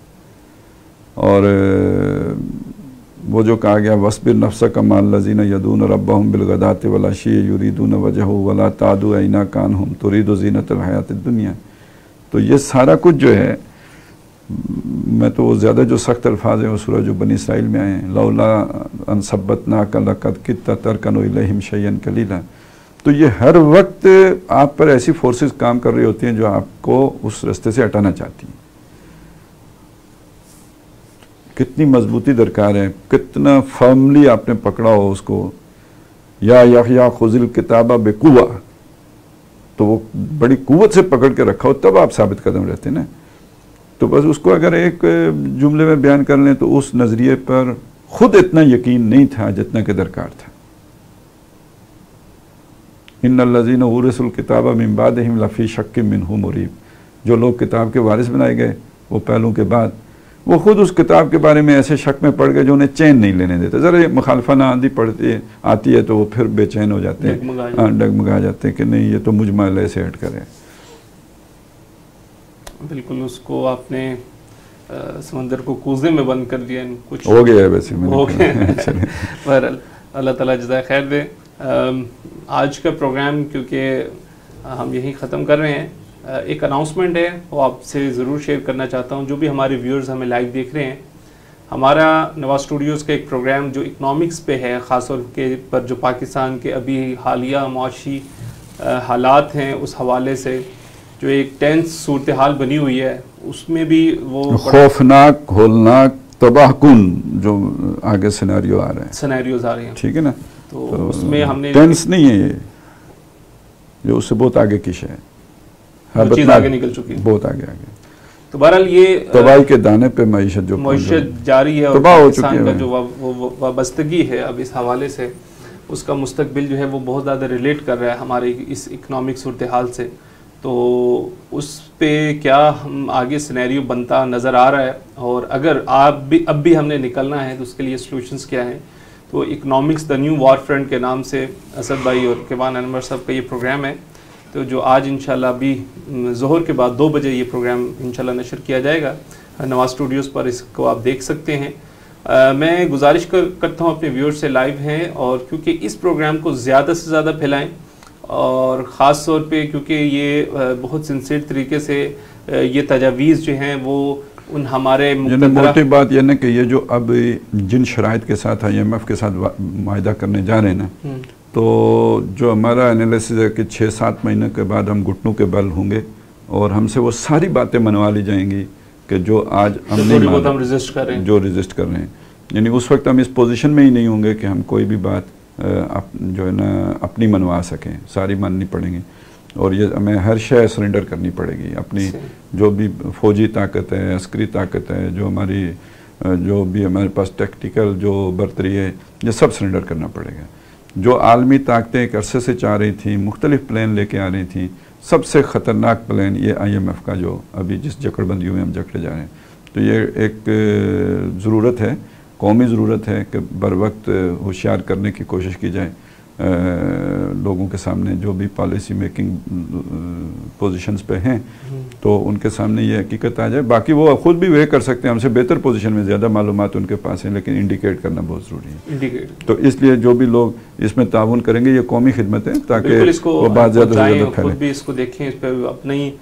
और वो जो कहा गया वस्बिर नफ्सा कमाल लजीना यदून रब्बहुम बिलगदाति वल अशी युरीदून वजहु वला तादु ऐना कानहुम तुरीदु ज़ीनतल हयातिद दुनिया। तो ये सारा कुछ जो है, मैं तो ज़्यादा जो सख्त अल्फाज हैं वो सूरह जो बनी इसराइल में आए हैं, लौला अन सब्बतनाका लक़द कित्ता तरकनु इलैहिम शय्यन कलीला। तो ये हर वक्त आप पर ऐसी फोर्सेस काम कर रही होती हैं जो आपको उस रास्ते से हटाना चाहती हैं। कितनी मजबूती दरकार है, कितना फर्मली आपने पकड़ा हो उसको। या यहया खुज़िल किताबा बेकुवा, तो वो बड़ी कुव्वत से पकड़ के रखा हो, तब आप साबित कदम रहते ना। तो बस उसको अगर एक जुमले में बयान कर लें तो उस नज़रिए पर खुद इतना यकीन नहीं था जितना कि दरकार था। इन्नल्लज़ीना उरिसुल किताब मिन बादिहिम लफ़ी शक्किम मिन्हु मुरीब, जो लोग किताब के वारिस बनाए गए वो पहलू के बाद वो खुद उस किताब के बारे में ऐसे शक में पड़ गए जो उन्हें चैन नहीं लेने देते। ज़रा मुखालफाना आती है तो वो फिर बेचैन हो जाते हैं, डगमगा जाते हैं कि नहीं ये तो मुजमल से हट कर है। बिल्कुल, उसको आपने समंदर को कूजे में बंद कर दिया, कुछ हो गया है वैसे हो गया। बहरहाल अल्लाह ताला जज़ाए खैर दे। आज का प्रोग्राम क्योंकि हम यहीं ख़त्म कर रहे हैं, एक अनाउंसमेंट है वो आपसे ज़रूर शेयर करना चाहता हूँ। जो भी हमारे व्यूअर्स हमें लाइव देख रहे हैं, हमारा नवाज स्टूडियोज़ का एक प्रोग्राम जो इकनॉमिक्स पे है, ख़ास तौर के पर जो पाकिस्तान के अभी हालिया मुआशी हालात हैं उस हवाले से जो एक टेंस सूरत हाल बनी हुई है, उसमें भी वो खौफनाक, होलनाक, तबाहकुन जो आगे सिनेरियो आ रहे हैं, सिनेरियोज आ रहे हैं, ठीक है ना। तो उसमें हमने टेंस नहीं है ये, जो उससे बहुत आगे की शय है, चीज़ आगे निकल चुकी है, बहुत आगे। तो बहरहाल ये तबाही के दाने पे मईशत जारी है और तबाह हो पाकिस्तान चुकी का है। जो वाबस्तगी है अब इस हवाले से, उसका मुस्तकबिल जो है वो बहुत ज़्यादा रिलेट कर रहा है हमारे इस इकनॉमिक सूरत हाल से। तो उस पे क्या हम आगे सिनेरियो बनता नज़र आ रहा है, और अगर अब भी हमने निकलना है तो उसके लिए सॉल्यूशंस क्या हैं। तो economics the new war front के नाम से असद भाई और किवान अनवर साहब का ये प्रोग्राम है, तो जो आज इंशाल्लाह अभी ज़ोहर के बाद 2 बजे ये प्रोग्राम इंशाल्लाह नशर किया जाएगा नवाज स्टूडियोज़ पर, इसको आप देख सकते हैं। मैं गुजारिश करता हूँ अपने व्यूअर्स से लाइव हैं, और क्योंकि इस प्रोग्राम को ज़्यादा से ज़्यादा फैलाएँ, और ख़ास तौर पे क्योंकि ये बहुत सिंसियर तरीके से ये तजावीज़ जो हैं वो उन हमारे मोटी बात यह ना कि ये जो अब जिन शराइत के साथ IMF के साथ मायदा करने जा रहे हैं ना, तो जो हमारा एनालिसिस है कि 6-7 महीने के बाद हम घुटनों के बल होंगे और हमसे वो सारी बातें मनवा ली जाएंगी कि जो आज हम नहीं रेजिस्ट कर रहे हैं, जो रेजिस्ट कर रहे हैं। यानी उस वक्त हम इस पोजीशन में ही नहीं होंगे कि हम कोई भी बात जो है ना अपनी मनवा सकें, सारी माननी पड़ेंगी, और ये हमें हर शय सरेंडर करनी पड़ेगी। अपनी जो भी फौजी ताकत है, अस्करी ताकत है, जो भी हमारे पास टेक्टिकल जो बर्तरी है, ये सब सरेंडर करना पड़ेगा। जो आलमी ताकतें एक अरसे से चाह रही थी, मुख्तलिफ प्लान लेके आ रही थी, सबसे ख़तरनाक प्लान ये IMF का जो अभी जिस जकड़बंदियों में हम जकड़े जा रहे हैं, तो ये एक ज़रूरत है, कौमी ज़रूरत है कि बर वक्त होशियार करने की कोशिश की जाए। लोगों के सामने जो भी पॉलिसी मेकिंग पोजीशंस पे हैं, तो उनके सामने ये हकीकत आ जाए। बाकी वो खुद भी वे कर सकते हैं, हमसे बेहतर पोजीशन में, ज़्यादा मालूमात उनके पास हैं, लेकिन इंडिकेट करना बहुत ज़रूरी है। तो इसलिए जो भी लोग इसमें ताउन करेंगे, ये कौमी खिदमत है, ताकि वो बात ज़्यादा से ज़्यादा फैले। खुद भी इसको देखें, इस पर अपनी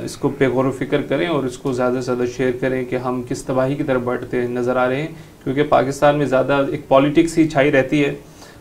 इसको पे गौर फिक्र करें और इसको ज़्यादा से ज़्यादा शेयर करें कि हम किस तबाही की तरफ बढ़ते नज़र आ रहे हैं। क्योंकि पाकिस्तान में ज़्यादा एक पॉलिटिक्स ही छाई रहती है,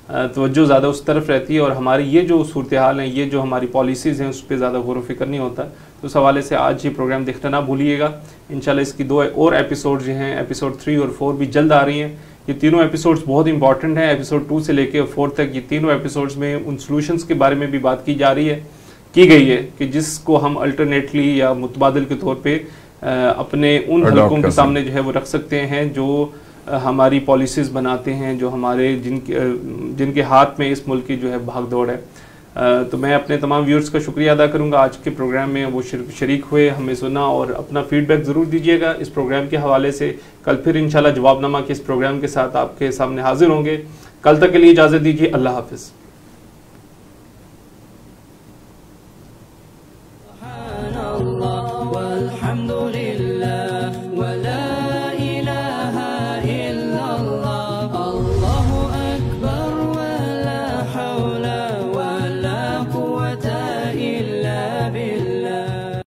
तवज्जो ज़्यादा उस तरफ रहती है, और हमारी ये जो सूरत हाल हैं, ये जो हमारी पॉलिसीज़ हैं, उस पर ज़्यादा गौर फिक्र नहीं होता। तो उस हवाले से आज ये प्रोग्राम देखना ना भूलिएगा। इंशाल्लाह इसकी 2 और एपिसोड जो हैं, एपिसोड 3 और 4 भी जल्द आ रही हैं। ये तीनों एपिसोड्स बहुत इंपॉर्टेंट हैं। एपिसोड 2 से लेकर 4 तक ये तीनों एपिसोड्स में उन सॉल्यूशंस के बारे में भी बात की गई है कि जिसको हम अल्टरनेटली या मुतबादिल के तौर पे अपने उन हलकों के सामने जो है वो रख सकते हैं, जो हमारी पॉलिसीज़ बनाते हैं, जो हमारे जिनके हाथ में इस मुल्क की जो है भाग दौड़ है। तो मैं अपने तमाम व्यूअर्स का शुक्रिया अदा करूंगा, आज के प्रोग्राम में वो शरीक हुए, हमें सुना, और अपना फीडबैक ज़रूर दीजिएगा इस प्रोग्राम के हवाले से। कल फिर इंशाल्लाह जवाबनामा के इस प्रोग्राम के साथ आपके सामने हाजिर होंगे। कल तक के लिए इजाज़त दीजिए। अल्लाह हाफिज़।